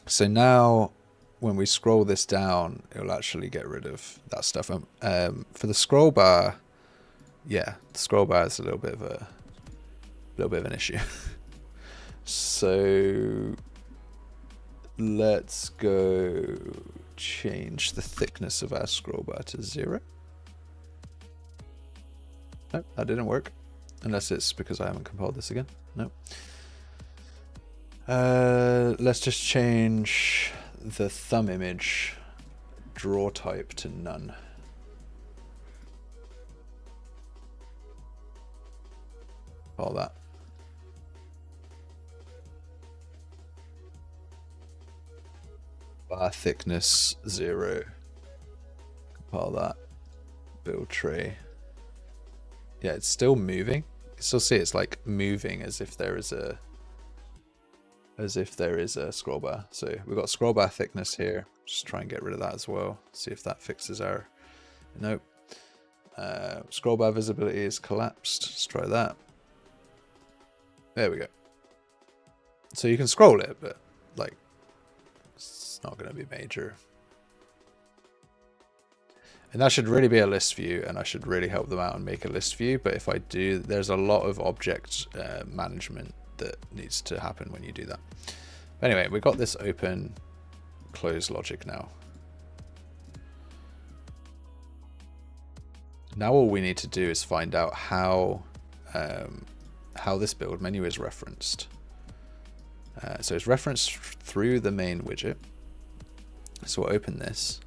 So now when we scroll this down, it'll actually get rid of that stuff. For the scroll bar, yeah, the scroll bar is a little bit of an issue. So let's go change the thickness of our scroll bar to 0. Nope, that didn't work. Unless it's because I haven't compiled this again. Nope. Let's just change the thumb image draw type to none. All that. Bar thickness 0. Compile that. Build tray. Yeah, it's still moving. You still see it's like moving as if there is a scroll bar. So we've got scroll bar thickness here. Just try and get rid of that as well. See if that fixes our. Nope. Scroll bar visibility is collapsed. Let's try that. There we go. So you can scroll it, but like it's not going to be major. And that should really be a list view, and I should really help them out and make a list view. But if I do, there's a lot of object management that needs to happen when you do that. But anyway, we got this open, close logic now. Now all we need to do is find out how this build menu is referenced. So it's referenced through the main widget. So we'll open this.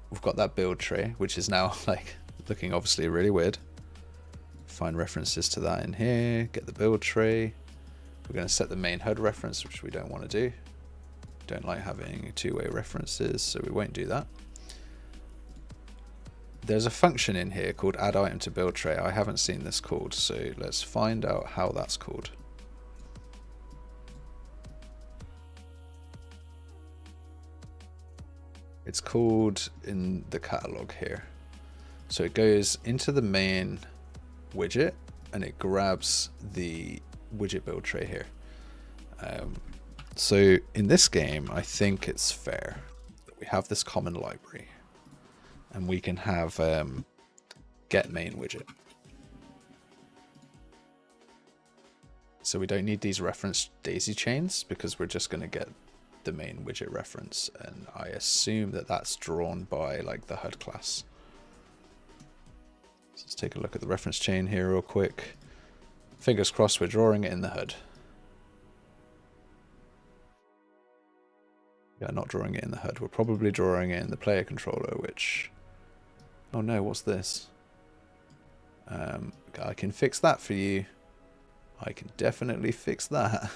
We've got that build tray, which is now like looking obviously really weird. Find references to that in here, get the build tray. We're going to set the main HUD reference, which we don't want to do. Don't like having two-way references, so we won't do that. There's a function in here called add item to build tray. I haven't seen this called, so let's find out how that's called. It's called in the catalog here. So it goes into the main widget and it grabs the widget build tray here. So in this game, I think it's fair that we have this common library and we can have get main widget. So we don't need these reference daisy chains because we're just going to get the main widget reference, and I assume that that's drawn by like the HUD class. So let's take a look at the reference chain here real quick. Fingers crossed we're drawing it in the HUD. Yeah, not drawing it in the HUD. We're probably drawing it in the player controller, which... Oh no, what's this? I can fix that for you. I can definitely fix that.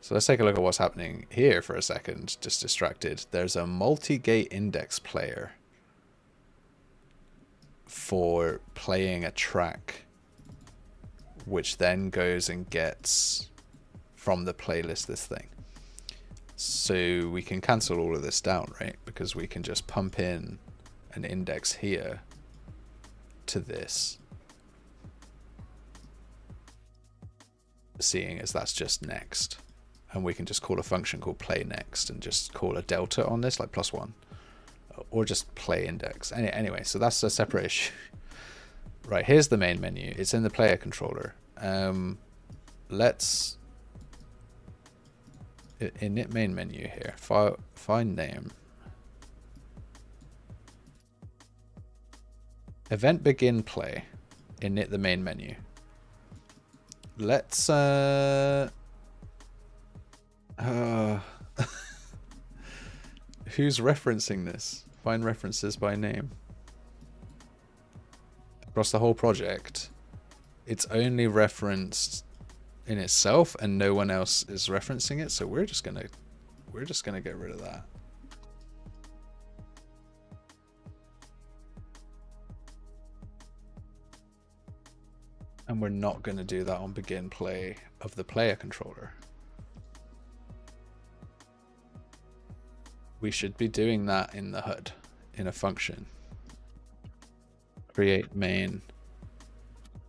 So let's take a look at what's happening here for a second, just distracted. There's a multi-gate index player for playing a track, which then goes and gets from the playlist this thing. So we can cancel all of this down, right? Because we can just pump in an index here to this, seeing as that's just next. And we can just call a function called play next and just call a delta on this, like +1, or just play index. Anyway, so that's a separate issue. Right, here's the main menu. It's in the player controller. Let's init main menu here. Find name. Event begin play. Init the main menu. Let's who's referencing this? Find references by name. Across the whole project, it's only referenced in itself and no one else is referencing it, so we're just gonna get rid of that. And we're not gonna do that on begin play of the player controller. We should be doing that in the HUD, in a function. Create main,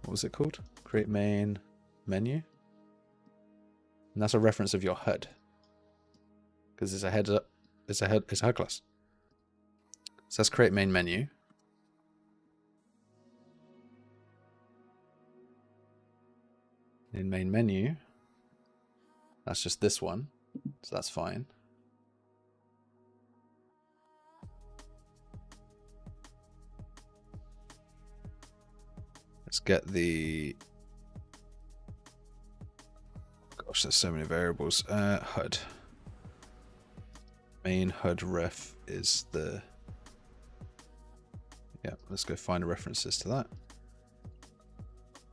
what was it called? Create main menu. And that's a reference of your HUD. Because it's a heads up, it's a HUD class. So let's create main menu. In main menu, that's just this one, so that's fine. Let's get the, gosh, there's so many variables. HUD. Main HUD ref is the, yeah, let's go find the references to that.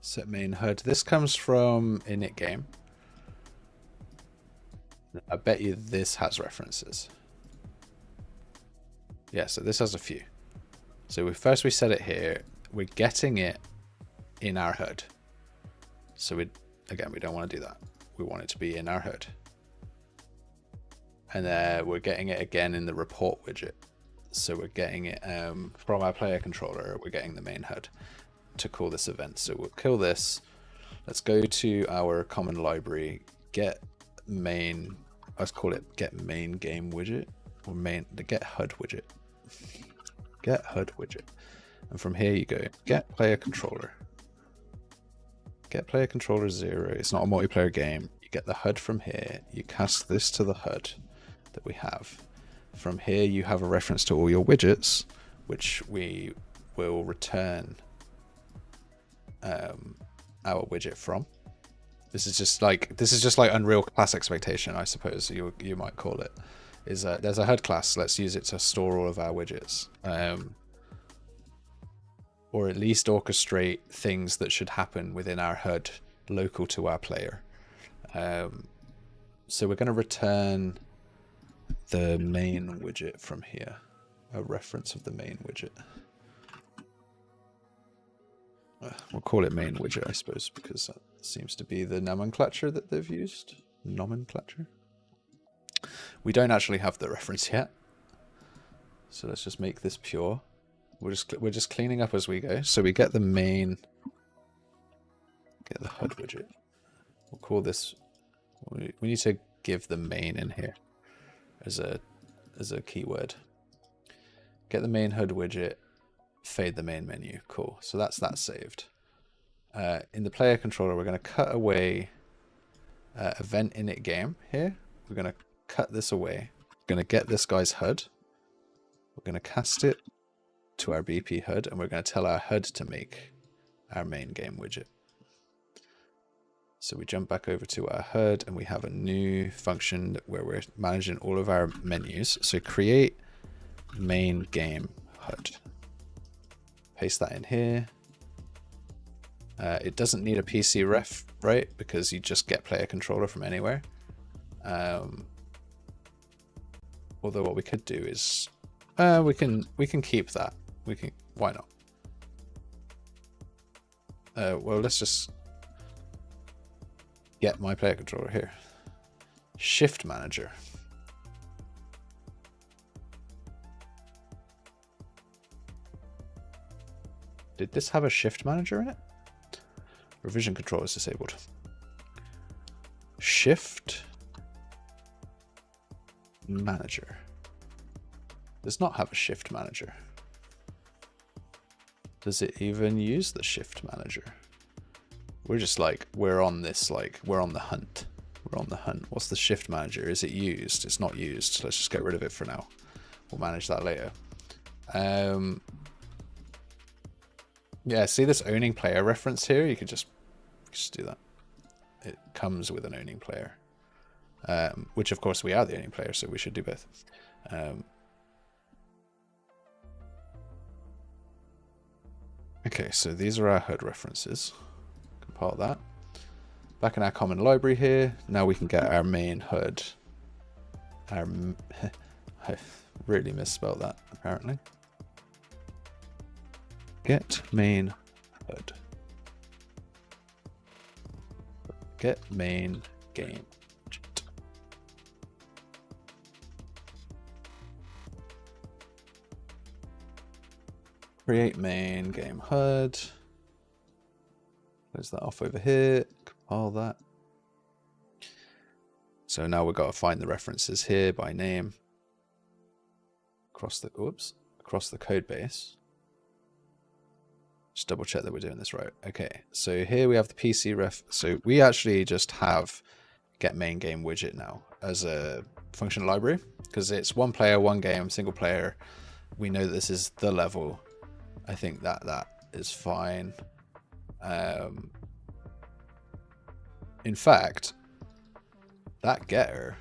Set main HUD. This comes from init game. I bet you this has references. Yeah, so this has a few. So first we set it here. We're getting it in our HUD. So again, we don't want to do that. We want it to be in our HUD. And then we're getting it again in the report widget. So we're getting it from our player controller. We're getting the main HUD to call this event. So we'll kill this. Let's go to our common library, get main, let's call it get main game widget, or the get HUD widget. Get HUD widget. And from here you go, get player controller. get player controller 0. It's not a multiplayer game. You get the HUD from here. You cast this to the HUD that we have. From here, you have a reference to all your widgets, which we will return our widget from. This is just like Unreal class expectation, I suppose you might call it. Is there's a HUD class? Let's use it to store all of our widgets, or at least orchestrate things that should happen within our HUD local to our player. So we're going to return the main widget from here, a reference of the main widget. We'll call it main widget, I suppose, because that seems to be the nomenclature that they've used. Nomenclature. We don't actually have the reference yet, so let's just make this pure. We're just cleaning up as we go. So we get the main, get the HUD widget. We'll call this. We need to give the main in here as a keyword. Get the main HUD widget. Fade the main menu. Cool. So that's that saved. In the player controller, we're going to cut away event init game here. We're going to cut this away. We're going to get this guy's HUD. We're going to cast it to our BP HUD, and we're going to tell our HUD to make our main game widget. So we jump back over to our HUD, and we have a new function where we're managing all of our menus. So create main game HUD. Paste that in here. It doesn't need a PC ref, right? Because you just get player controller from anywhere. Although what we could do is we can keep that. Why not? Well, let's just get my player controller here. Shift manager. Did this have a shift manager in it? Revision control is disabled. Shift manager does not have a shift manager. Does it even use the shift manager? We're just like, we're on the hunt. We're on the hunt. What's the shift manager? Is it used? It's not used. Let's just get rid of it for now. We'll manage that later. Yeah, see this owning player reference here? You could just do that. It comes with an owning player. Which of course we are the owning player, so we should do both. Okay, so these are our HUD references. Compile that. Back in our common library here, now we can get our main HUD. I really misspelled that, apparently. Get main HUD. Get main game. Create main game HUD. Close that off over here. Compile that. So now we've got to find the references here by name. Across the code base. Just double check that we're doing this right. Okay, so here we have the PC ref. So we actually just have get main game widget now as a function library because it's one player, one game, single player. We know that this is the level. I think that is fine. In fact, that getter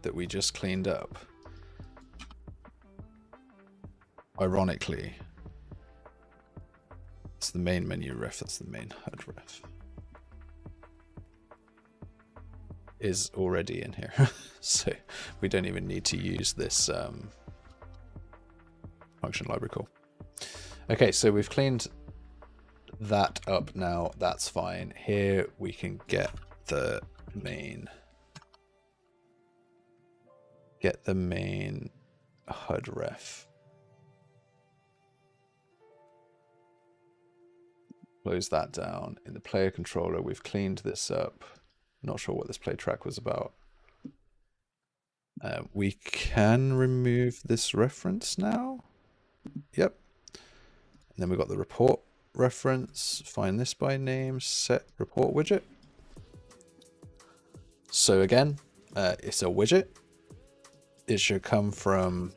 that we just cleaned up, ironically, it's the main menu ref, that's the main HUD ref, is already in here. So we don't even need to use this function library call. Okay, so we've cleaned that up now. That's fine. Here we can get the main HUD ref. Close that down. In the player controller, we've cleaned this up. Not sure what this play track was about. We can remove this reference now. Yep. And then we've got the report reference, find this by name, set report widget. So again, it's a widget. It should come from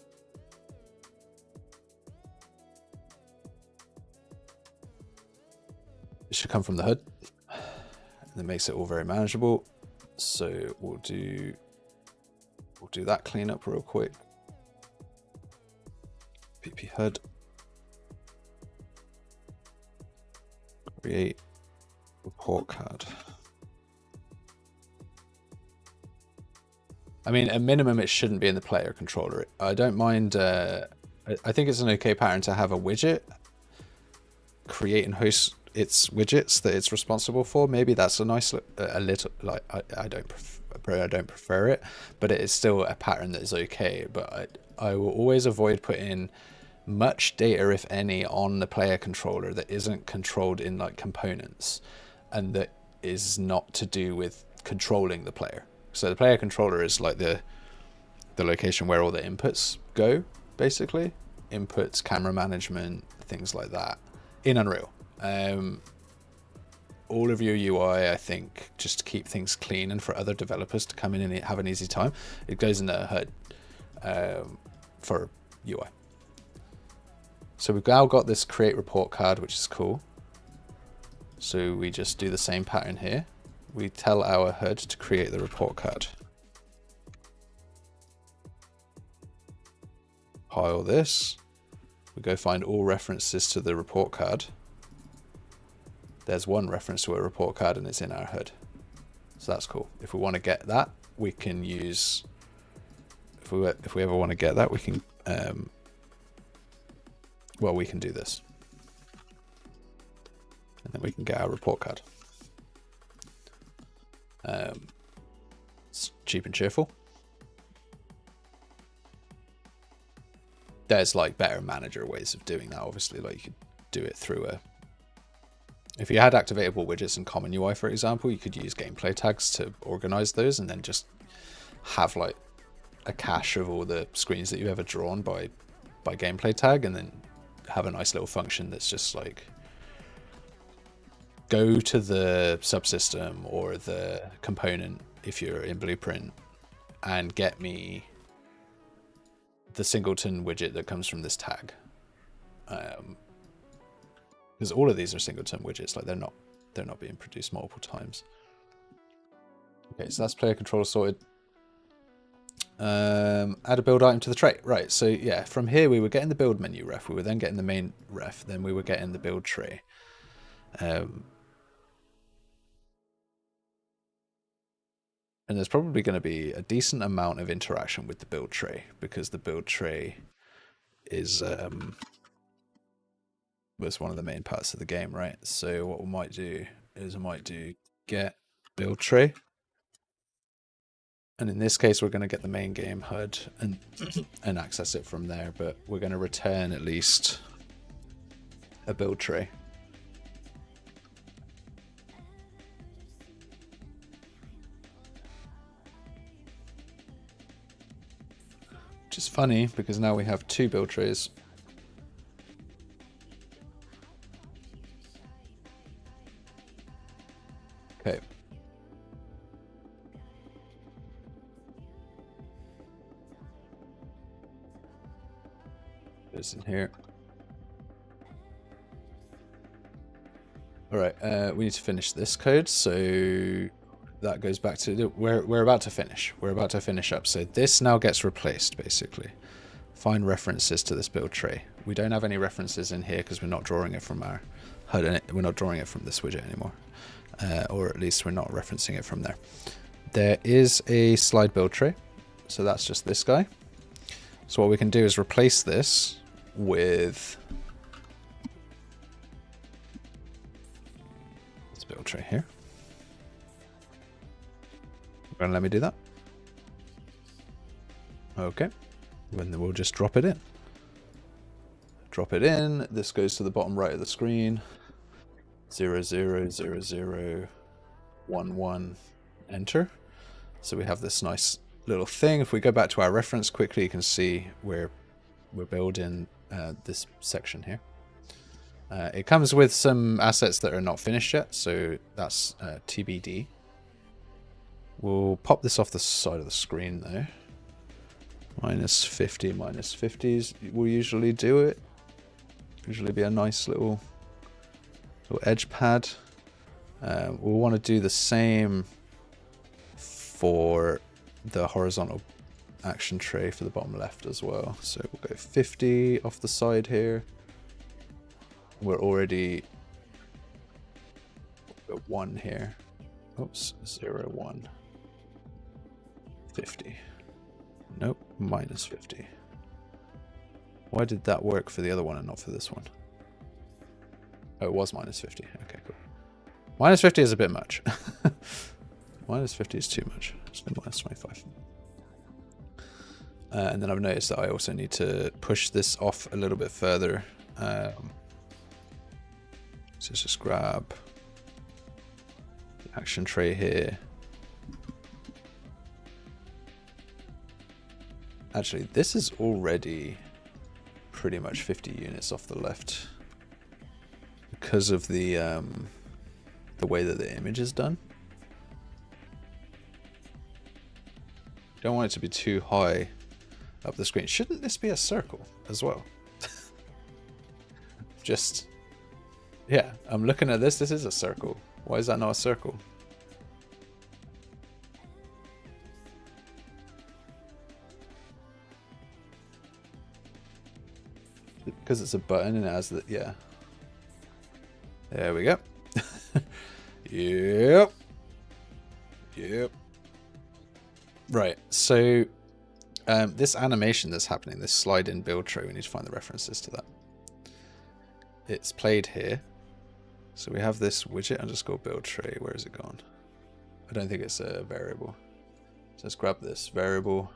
the HUD. That makes it all very manageable. So we'll do that cleanup real quick. PP HUD. Create report card. I mean, at minimum, it shouldn't be in the player controller. I don't mind. I think it's an okay pattern to have a widget create and host its widgets that it's responsible for. Maybe that's a nice, a little, like, I don't prefer it, but it is still a pattern that is okay. But I will always avoid putting much data, if any, on the player controller that isn't controlled in like components, and that is not to do with controlling the player. So the player controller is like the location where all the inputs go, basically. Inputs, camera management, things like that in Unreal. All of your UI, I think, just to keep things clean and for other developers to come in and have an easy time, it goes in the HUD for UI. So we've now got this create report card, which is cool. So we just do the same pattern here. We tell our HUD to create the report card. Pile this. We go find all references to the report card. There's one reference to a report card and it's in our HUD. So that's cool. If we want to get that, we can use, if we ever want to get that, we can, well, we can do this. And then we can get our report card. It's cheap and cheerful. There's like better manager ways of doing that. Obviously, like you could do it through a, if you had activatable widgets in common UI, for example, you could use gameplay tags to organize those and then just have like a cache of all the screens that you've ever drawn by gameplay tag, and then have a nice little function that's just like, go to the subsystem or the component if you're in Blueprint and get me the singleton widget that comes from this tag. Because all of these are singleton widgets, like they're not being produced multiple times. Okay, so that's player controller sorted. Add a build item to the tray. Right, so yeah, from here we were getting the build menu ref, we were then getting the main ref, then we were getting the build tray. And there's probably going to be a decent amount of interaction with the build tray, because the build tray is was one of the main parts of the game, right? So what we might do is I might do get build tray. And in this case, we're going to get the main game HUD and access it from there, but we're going to return at least a build tray. Which is funny because now we have two build trays. Okay. This in here. All right, we need to finish this code, so that goes back to we're about to finish. We're about to finish up. So this now gets replaced, basically. Find references to this build tray. We don't have any references in here because we're not drawing it from our HUD, and we're not drawing it from this widget anymore, or at least we're not referencing it from there. There is a slide build tray, so that's just this guy. So what we can do is replace this with this build tray here. And let me do that. Okay, and then we'll just drop it in. Drop it in. This goes to the bottom right of the screen. 0, 0, 0, 0, 1, 1, enter. So we have this nice little thing. If we go back to our reference quickly, you can see we're building this section here. It comes with some assets that are not finished yet, so that's TBD. We'll pop this off the side of the screen though. Minus 50, minus 50s will usually do it. Usually be a nice little edge pad. We'll want to do the same for the horizontal action tray for the bottom left as well. So we'll go 50 off the side here. We're already got 1 here. Oops, 0, 1. 50. Nope, minus 50. Why did that work for the other one and not for this one? Oh, it was minus 50. Okay, cool. Minus 50 is a bit much. Minus 50 is too much. Let's go minus 25. And then I've noticed that I also need to push this off a little bit further. So let's just grab the action tray here. Actually, this is already pretty much 50 units off the left because of the way that the image is done. Don't want it to be too high up the screen. Shouldn't this be a circle as well? Just, yeah, I'm looking at this. This is a circle. Why is that not a circle? Because it's a button and it has the, yeah. There we go. Yep. Yep. Right, so this animation that's happening, this slide in build tray, we need to find the references to that. It's played here. So we have this widget underscore build tray. Where is it gone? I don't think it's a variable. So let's grab this variable.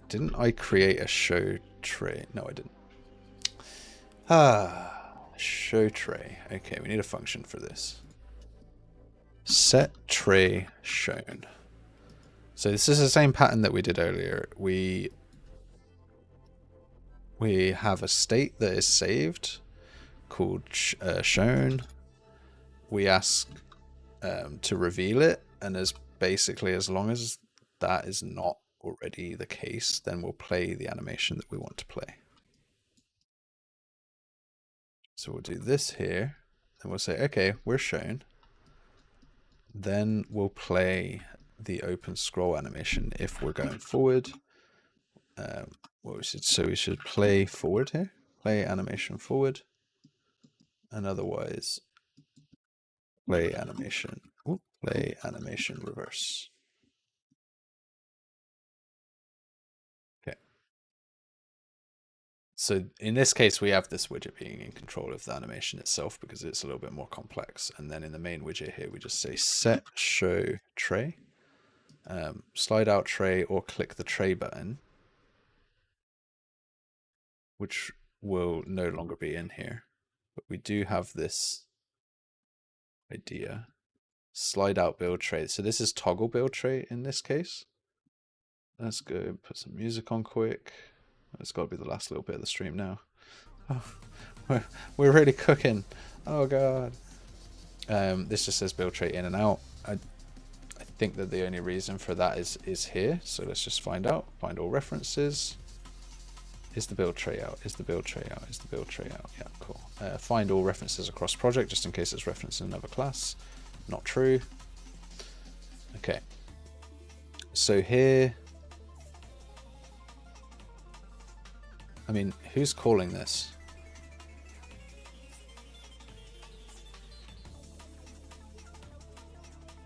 Didn't I create a show tray? No, I didn't. Show tray. Okay, we need a function for this. Set tray shown. So this is the same pattern that we did earlier. We have a state that is saved called shown. We ask to reveal it, and as long as that is not already the case, then we'll play the animation that we want to play. So we'll do this here, and we'll say, okay, we're shown. Then we'll play the open scroll animation if we're going forward. We should play forward here, play animation forward, and otherwise play animation reverse. So in this case, we have this widget being in control of the animation itself because it's a little bit more complex. And then in the main widget here, we just say set show tray, slide out tray, or click the tray button, which will no longer be in here. But we do have this idea. Slide out build tray. So this is toggle build tray in this case. Let's go put some music on quick. It's got to be the last little bit of the stream now. Oh, we're really cooking. Oh god. This just says build tray in and out. I think that the only reason for that is here. So let's just find out. Find all references. Is the build tray out? Is the build tray out? Is the build tray out? Yeah, cool. Find all references across project just in case it's referenced in another class. Not true. Okay. So here. I mean, who's calling this?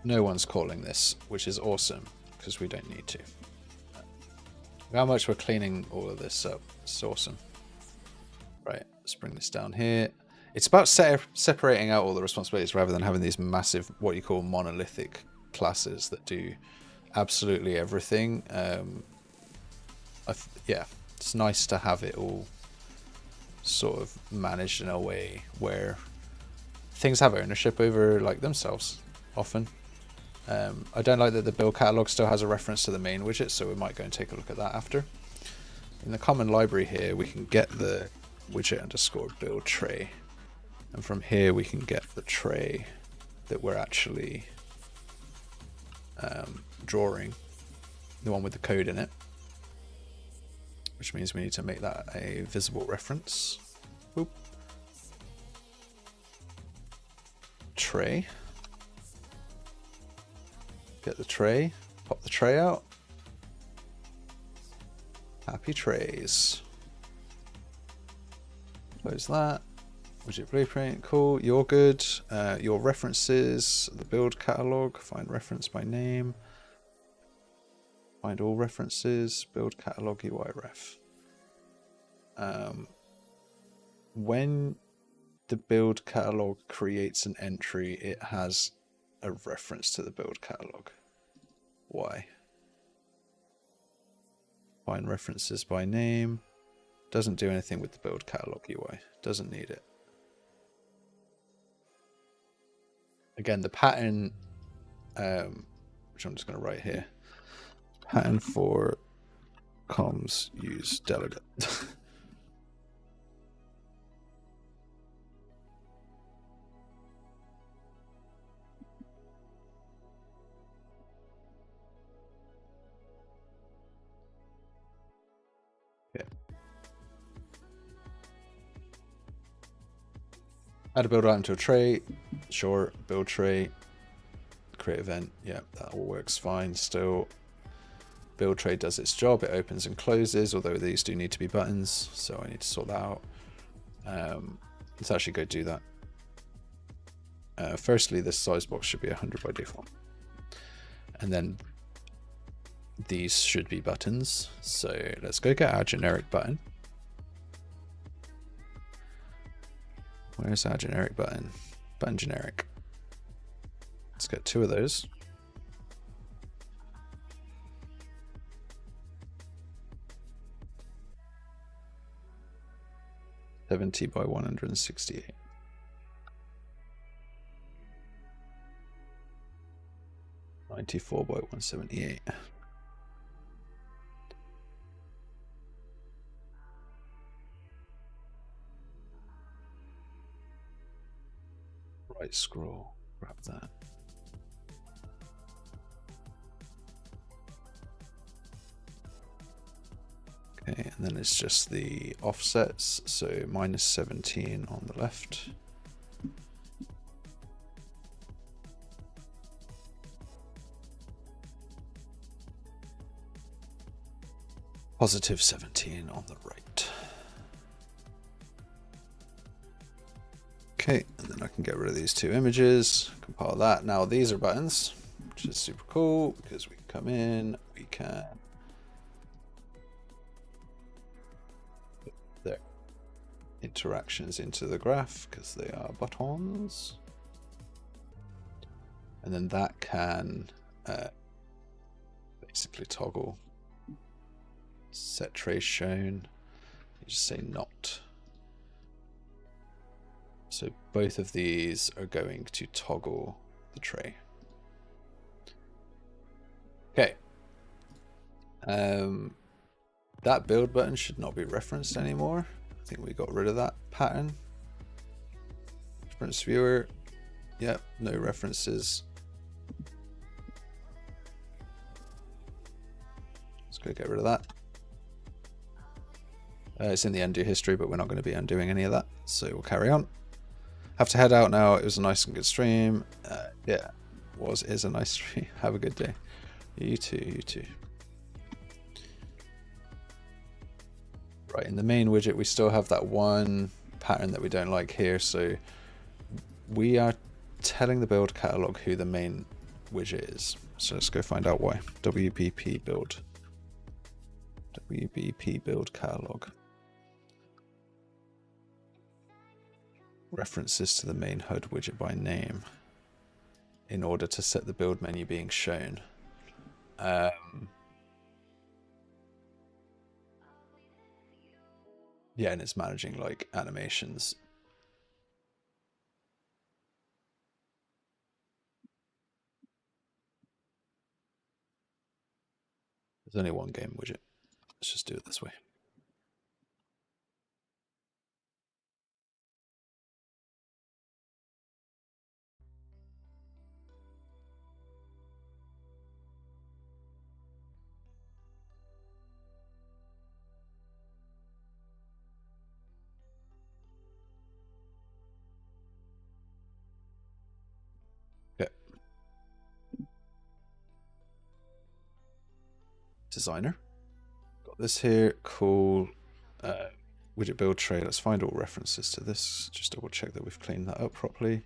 No one's calling this, which is awesome, because we don't need to. Look how much we're cleaning all of this up. It's awesome. Right, let's bring this down here. It's about separating out all the responsibilities rather than having these massive, what you call monolithic classes that do absolutely everything. Yeah. It's nice to have it all sort of managed in a way where things have ownership over like themselves often. I don't like that the build catalog still has a reference to the main widget, so we might go and take a look at that after. In the common library here, we can get the widget underscore build tray. And from here we can get the tray that we're actually drawing, the one with the code in it, which means we need to make that a visible reference. Boop. Tray. Get the tray, pop the tray out. Happy trays. Close that. Widget blueprint, cool, you're good. Your references, the build catalog, find reference by name. Find all references, build catalog UI ref. When the build catalog creates an entry, it has a reference to the build catalog. Why? Find references by name. Doesn't do anything with the build catalog UI. Doesn't need it. Again, the pattern, which I'm just going to write here. Pattern for comms use delegate. Yeah. Add a build item to a tray. Sure. Build tray. Create event. Yeah, that all works fine still. Build tray does its job. It opens and closes, although these do need to be buttons, so I need to sort that out. Let's actually go do that. Firstly, this size box should be 100 by default. And then these should be buttons. So let's go get our generic button. Where's our generic button? Button generic. Let's get 2 of those. $70 by 168. $94 by 178. Right scroll, grab that. Okay, and then it's just the offsets, so -17 on the left. +17 on the right. Okay, and then I can get rid of these 2 images, compile that. Now these are buttons, which is super cool because we can come in, we can put their interactions into the graph because they are buttons. And then that can basically toggle set tray shown. You just say not. So both of these are going to toggle the tray. Okay. That build button should not be referenced anymore. I think we got rid of that pattern. Reference viewer. Yep, no references. Let's go get rid of that. It's in the undo history, but we're not going to be undoing any of that. So we'll carry on. Have to head out now. It was a nice and good stream. Yeah, is a nice stream. Have a good day. You too, you too. Right, in the main widget, we still have that one pattern that we don't like here. So we are telling the build catalog who the main widget is. So let's go find out why. WBP build. WBP build catalog. References to the main HUD widget by name in order to set the build menu being shown. Yeah, and it's managing like animations. There's only one game widget. Let's just do it this way. designer. Got this here, cool. Widget build tray. Let's find all references to this. Just double check that we've cleaned that up properly.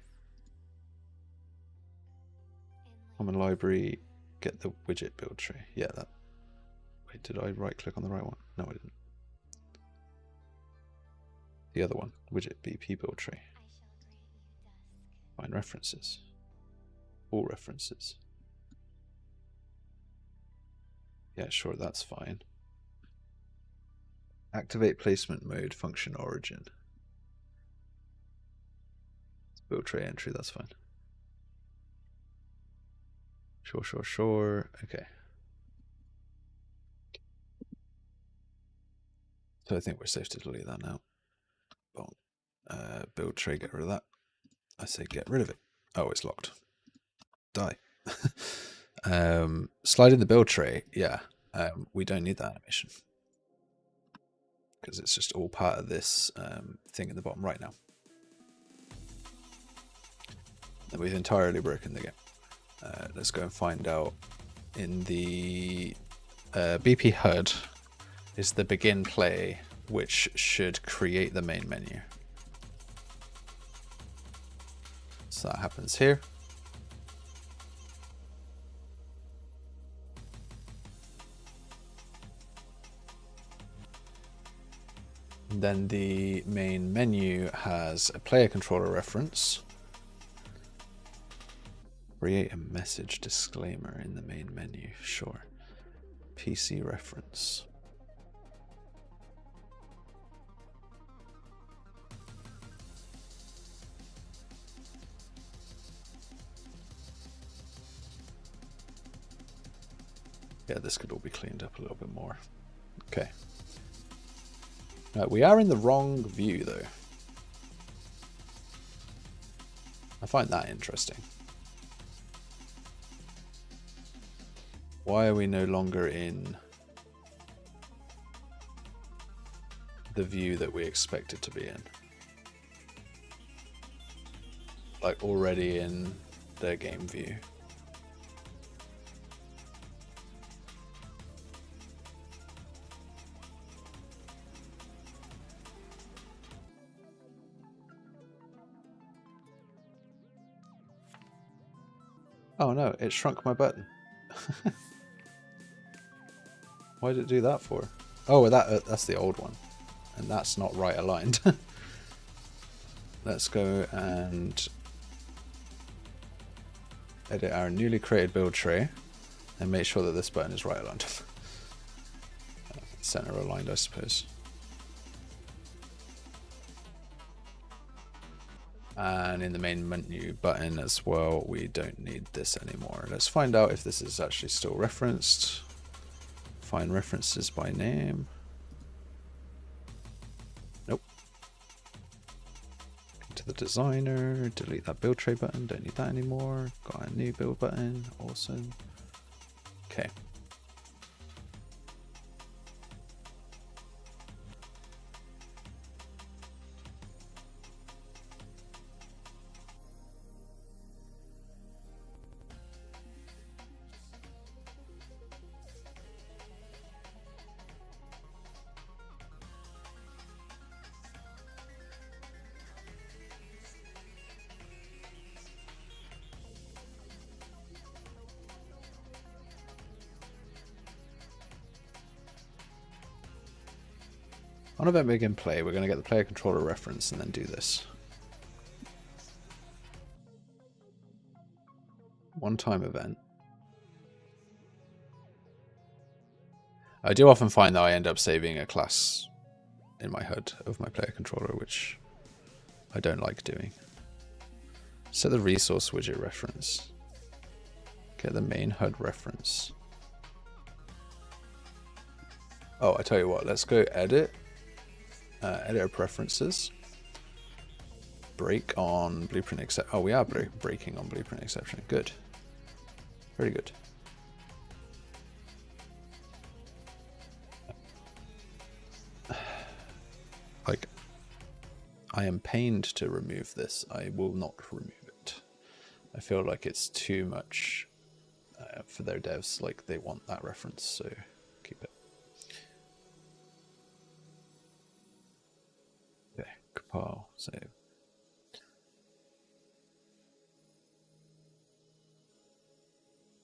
Common library, get the widget build tray. Yeah, that. Wait, did I right click on the right one? No, I didn't. The other one, widget BP build tray. Find references. All references. Yeah, sure, that's fine. Activate placement mode, function origin. Build tray entry, that's fine. Sure. Okay. So I think we're safe to delete that now. Boom. Build tray, get rid of that. I say get rid of it. Oh, it's locked. Die. Slide in the build tray. Yeah. We don't need that animation because it's just all part of this thing in the bottom right now. And we've entirely broken the game. Let's go and find out in the BP HUD is the begin play, which should create the main menu. So that happens here. And then the main menu has a player controller reference. Create a message disclaimer in the main menu. Sure. PC reference. Yeah, this could all be cleaned up a little bit more. Okay. We are in the wrong view, though. I find that interesting. Why are we no longer in the view that we expected to be in? Like already in their game view. Oh no, it shrunk my button. Why did it do that for? Oh, well, that's the old one. And that's not right aligned. Let's go and edit our newly created build tray and make sure that this button is right aligned. Center aligned, I suppose. And in the main menu button as well, we don't need this anymore. Let's find out if this is actually still referenced. Find references by name. Nope. Go to the designer, delete that build tray button, don't need that anymore. Got a new build button, awesome. Okay. On event begin play, we're going to get the player controller reference and then do this. One-time event. I do often find that I end up saving a class in my HUD of my player controller, which I don't like doing. Set the resource widget reference. Get the main HUD reference. Oh, I tell you what, let's go edit. Editor preferences. Break on blueprint except. Oh, we are breaking on blueprint exception. Good. Very good. Like, I am pained to remove this. I will not remove it. I feel like it's too much for their devs. Like, they want that reference. So, Save.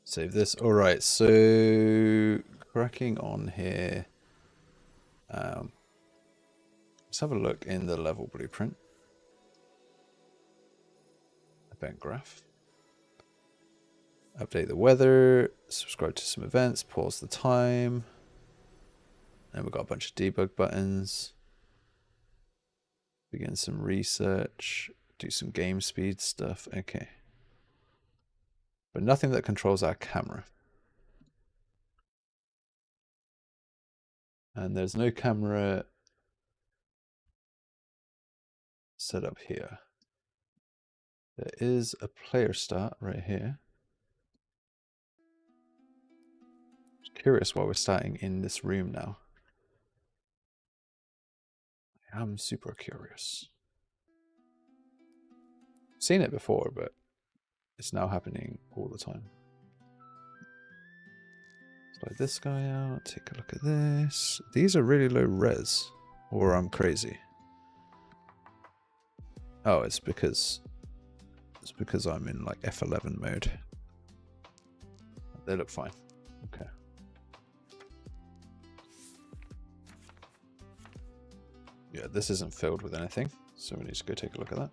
Save this. All right, so cracking on here. Let's have a look in the level blueprint. Event graph. Update the weather. Subscribe to some events. Pause the time. And we've got a bunch of debug buttons. Begin some research. Do some game speed stuff. Okay. But nothing that controls our camera. And there's no camera set up here. There is a player start right here. Curious why we're starting in this room now. I'm super curious. Seen it before, but it's now happening all the time. Slide this guy out, take a look at this. These are really low res, or I'm crazy. Oh, it's because I'm in like F11 mode. They look fine. Okay. Yeah, this isn't filled with anything, so we need to go take a look at that.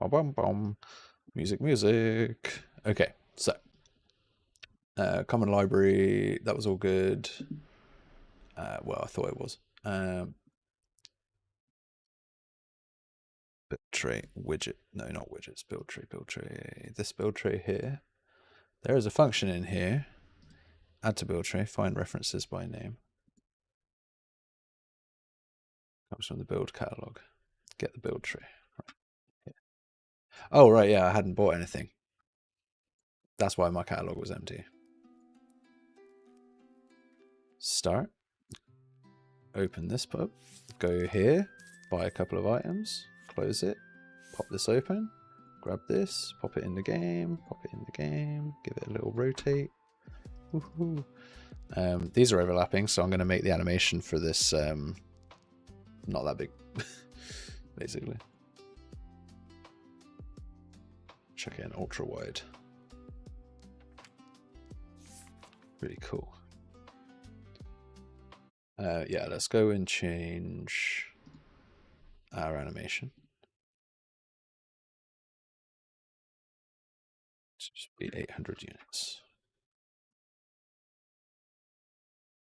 Bum, bum, bum. Music, music. Okay, so common library, that was all good. Well, I thought it was. Build tray widget. No, not widgets. Build tray, build tray. This build tray here. There is a function in here. Add to build tray. Find references by name. Comes from the build catalog. Get the build tray. Right. Yeah. Oh, right. Yeah, I hadn't bought anything. That's why my catalog was empty. Start. Open this up. Go here. Buy a couple of items. Close it. Pop this open. Grab this. Pop it in the game. Pop it in the game. Give it a little rotate. Woohoo. These are overlapping, so I'm going to make the animation for this not that big, basically. Chuck it in ultra wide. Really cool. Yeah, let's go and change our animation. Just be 800 units.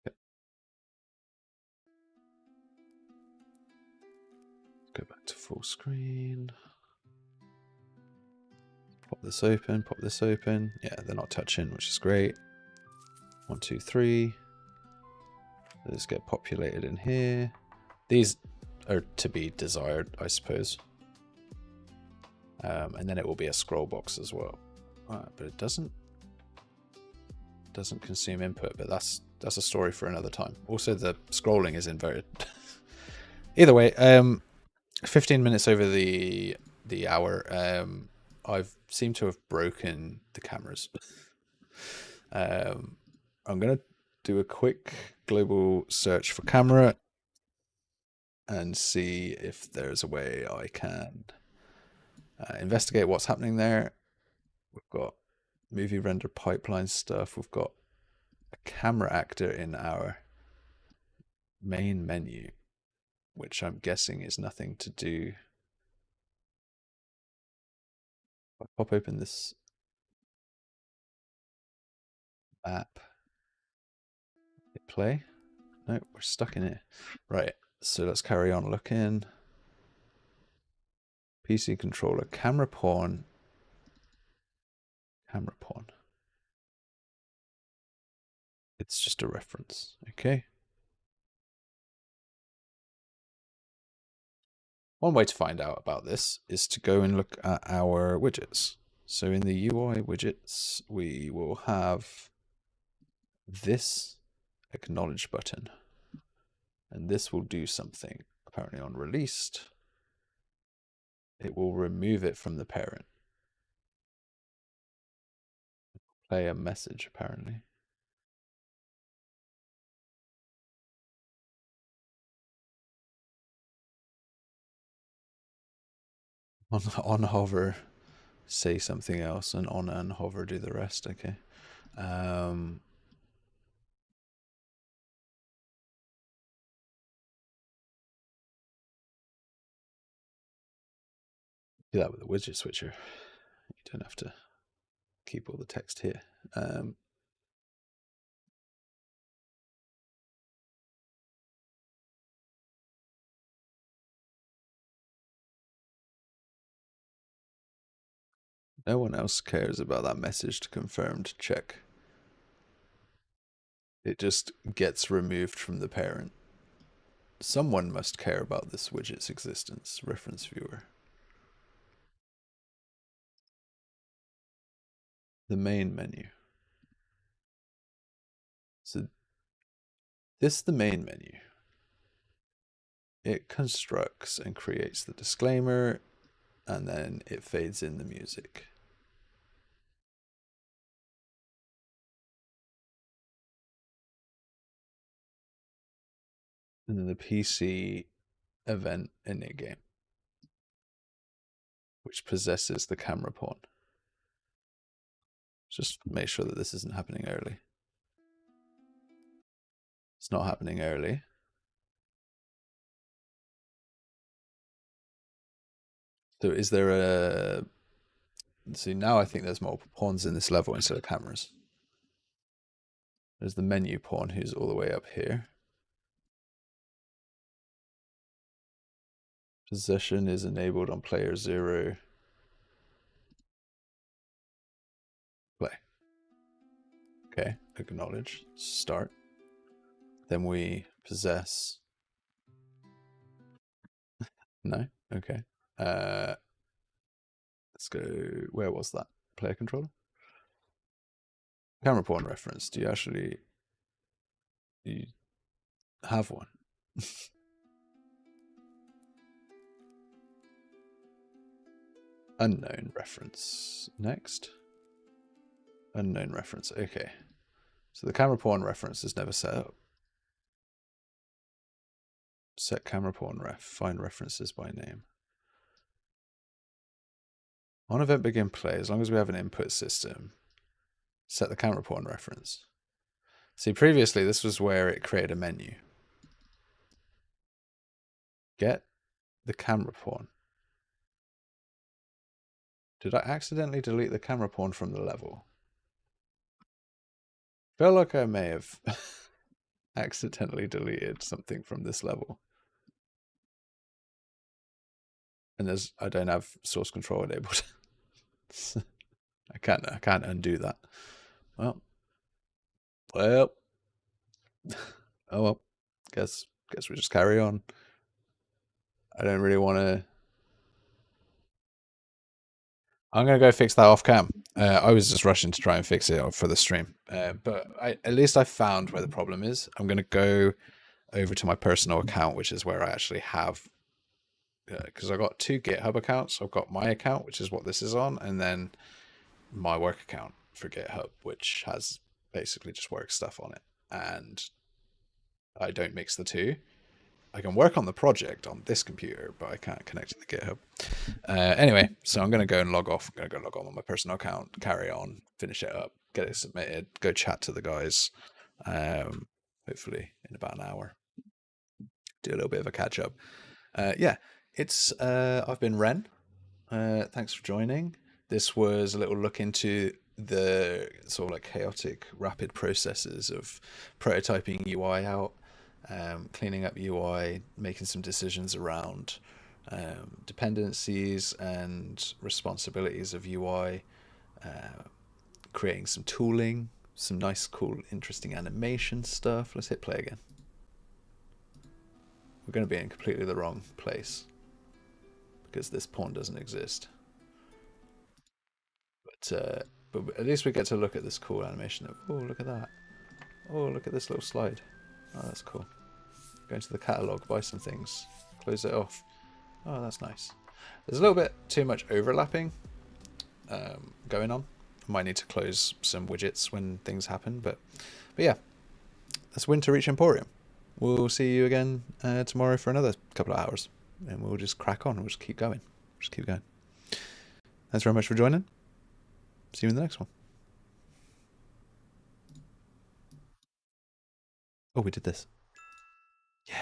Okay. Go back to full screen. Pop this open, pop this open. Yeah, they're not touching, which is great. 1, 2, 3. Let's get populated in here. These are to be desired, I suppose. And then it will be a scroll box as well. But it doesn't consume input, but that's a story for another time. Also, the scrolling is inverted. Either way, 15 minutes over the hour. I've seemed to have broken the cameras. I'm gonna do a quick global search for camera and see if there's a way I can investigate what's happening there. We've got movie render pipeline stuff. We've got a camera actor in our main menu, which I'm guessing is nothing to do. If I pop open this map, hit play. No, we're stuck in it. Right, so let's carry on looking. PC controller, camera pawn. Camera pawn. It's just a reference, okay? One way to find out about this is to go and look at our widgets. So in the UI widgets, we will have this acknowledge button. And this will do something. Apparently on released, it will remove it from the parent. Play a message, apparently. On hover, say something else, and on and hover do the rest. Okay. Do that with the widget switcher. You don't have to keep all the text here. No one else cares about that message to confirmed check. It just gets removed from the parent. Someone must care about this widget's existence. Reference viewer. The main menu. So this is the main menu. It constructs and creates the disclaimer, and then it fades in the music. And then the PC event init game, which possesses the camera pawn. Just make sure that this isn't happening early. It's not happening early. So is there a... See, now I think there's multiple pawns in this level instead of cameras. There's the menu pawn who's all the way up here. Possession is enabled on player 0. Play. Okay, acknowledge. Start. Then we possess. No? Okay. Let's go. Where was that? Player controller? Camera pawn reference. Do you actually have one? Unknown reference. Next. Unknown reference. Okay. So the camera pawn reference is never set up. Set camera pawn ref. Find references by name. On event begin play, as long as we have an input system, set the camera pawn reference. See, previously this was where it created a menu. Get the camera pawn. Did I accidentally delete the camera pawn from the level? I feel like I may have accidentally deleted something from this level. And I don't have source control enabled. I can't undo that. Well. Oh well. Guess we just carry on. I don't really want to. I'm gonna go fix that off cam. I was just rushing to try and fix it for the stream, but at least I found where the problem is. I'm gonna go over to my personal account, which is where I actually have, because I got 2 GitHub accounts. I've got my account, which is what this is on, and then my work account for GitHub, which has basically just work stuff on it. And I don't mix the two. I can work on the project on this computer, but I can't connect to the GitHub. Anyway, so I'm going to go and log off. I'm going to go log on my personal account, carry on, finish it up, get it submitted, go chat to the guys, hopefully in about an hour. Do a little bit of a catch up. Yeah, I've been Ren. Thanks for joining. This was a little look into the sort of like chaotic, rapid processes of prototyping UI out, cleaning up UI, making some decisions around dependencies and responsibilities of UI, creating some tooling, some nice, cool, interesting animation stuff. Let's hit play again. We're going to be in completely the wrong place because this pawn doesn't exist. But at least we get to look at this cool animation of, oh, look at that. Oh, look at this little slide. Oh, that's cool. Go into the catalog, buy some things, close it off. Oh, that's nice. There's a little bit too much overlapping going on. I might need to close some widgets when things happen, but yeah, that's Winterreach Emporium. We'll see you again tomorrow for another couple of hours, and we'll just crack on. We'll just keep going. Thanks very much for joining. See you in the next one. Oh, we did this. Yeah.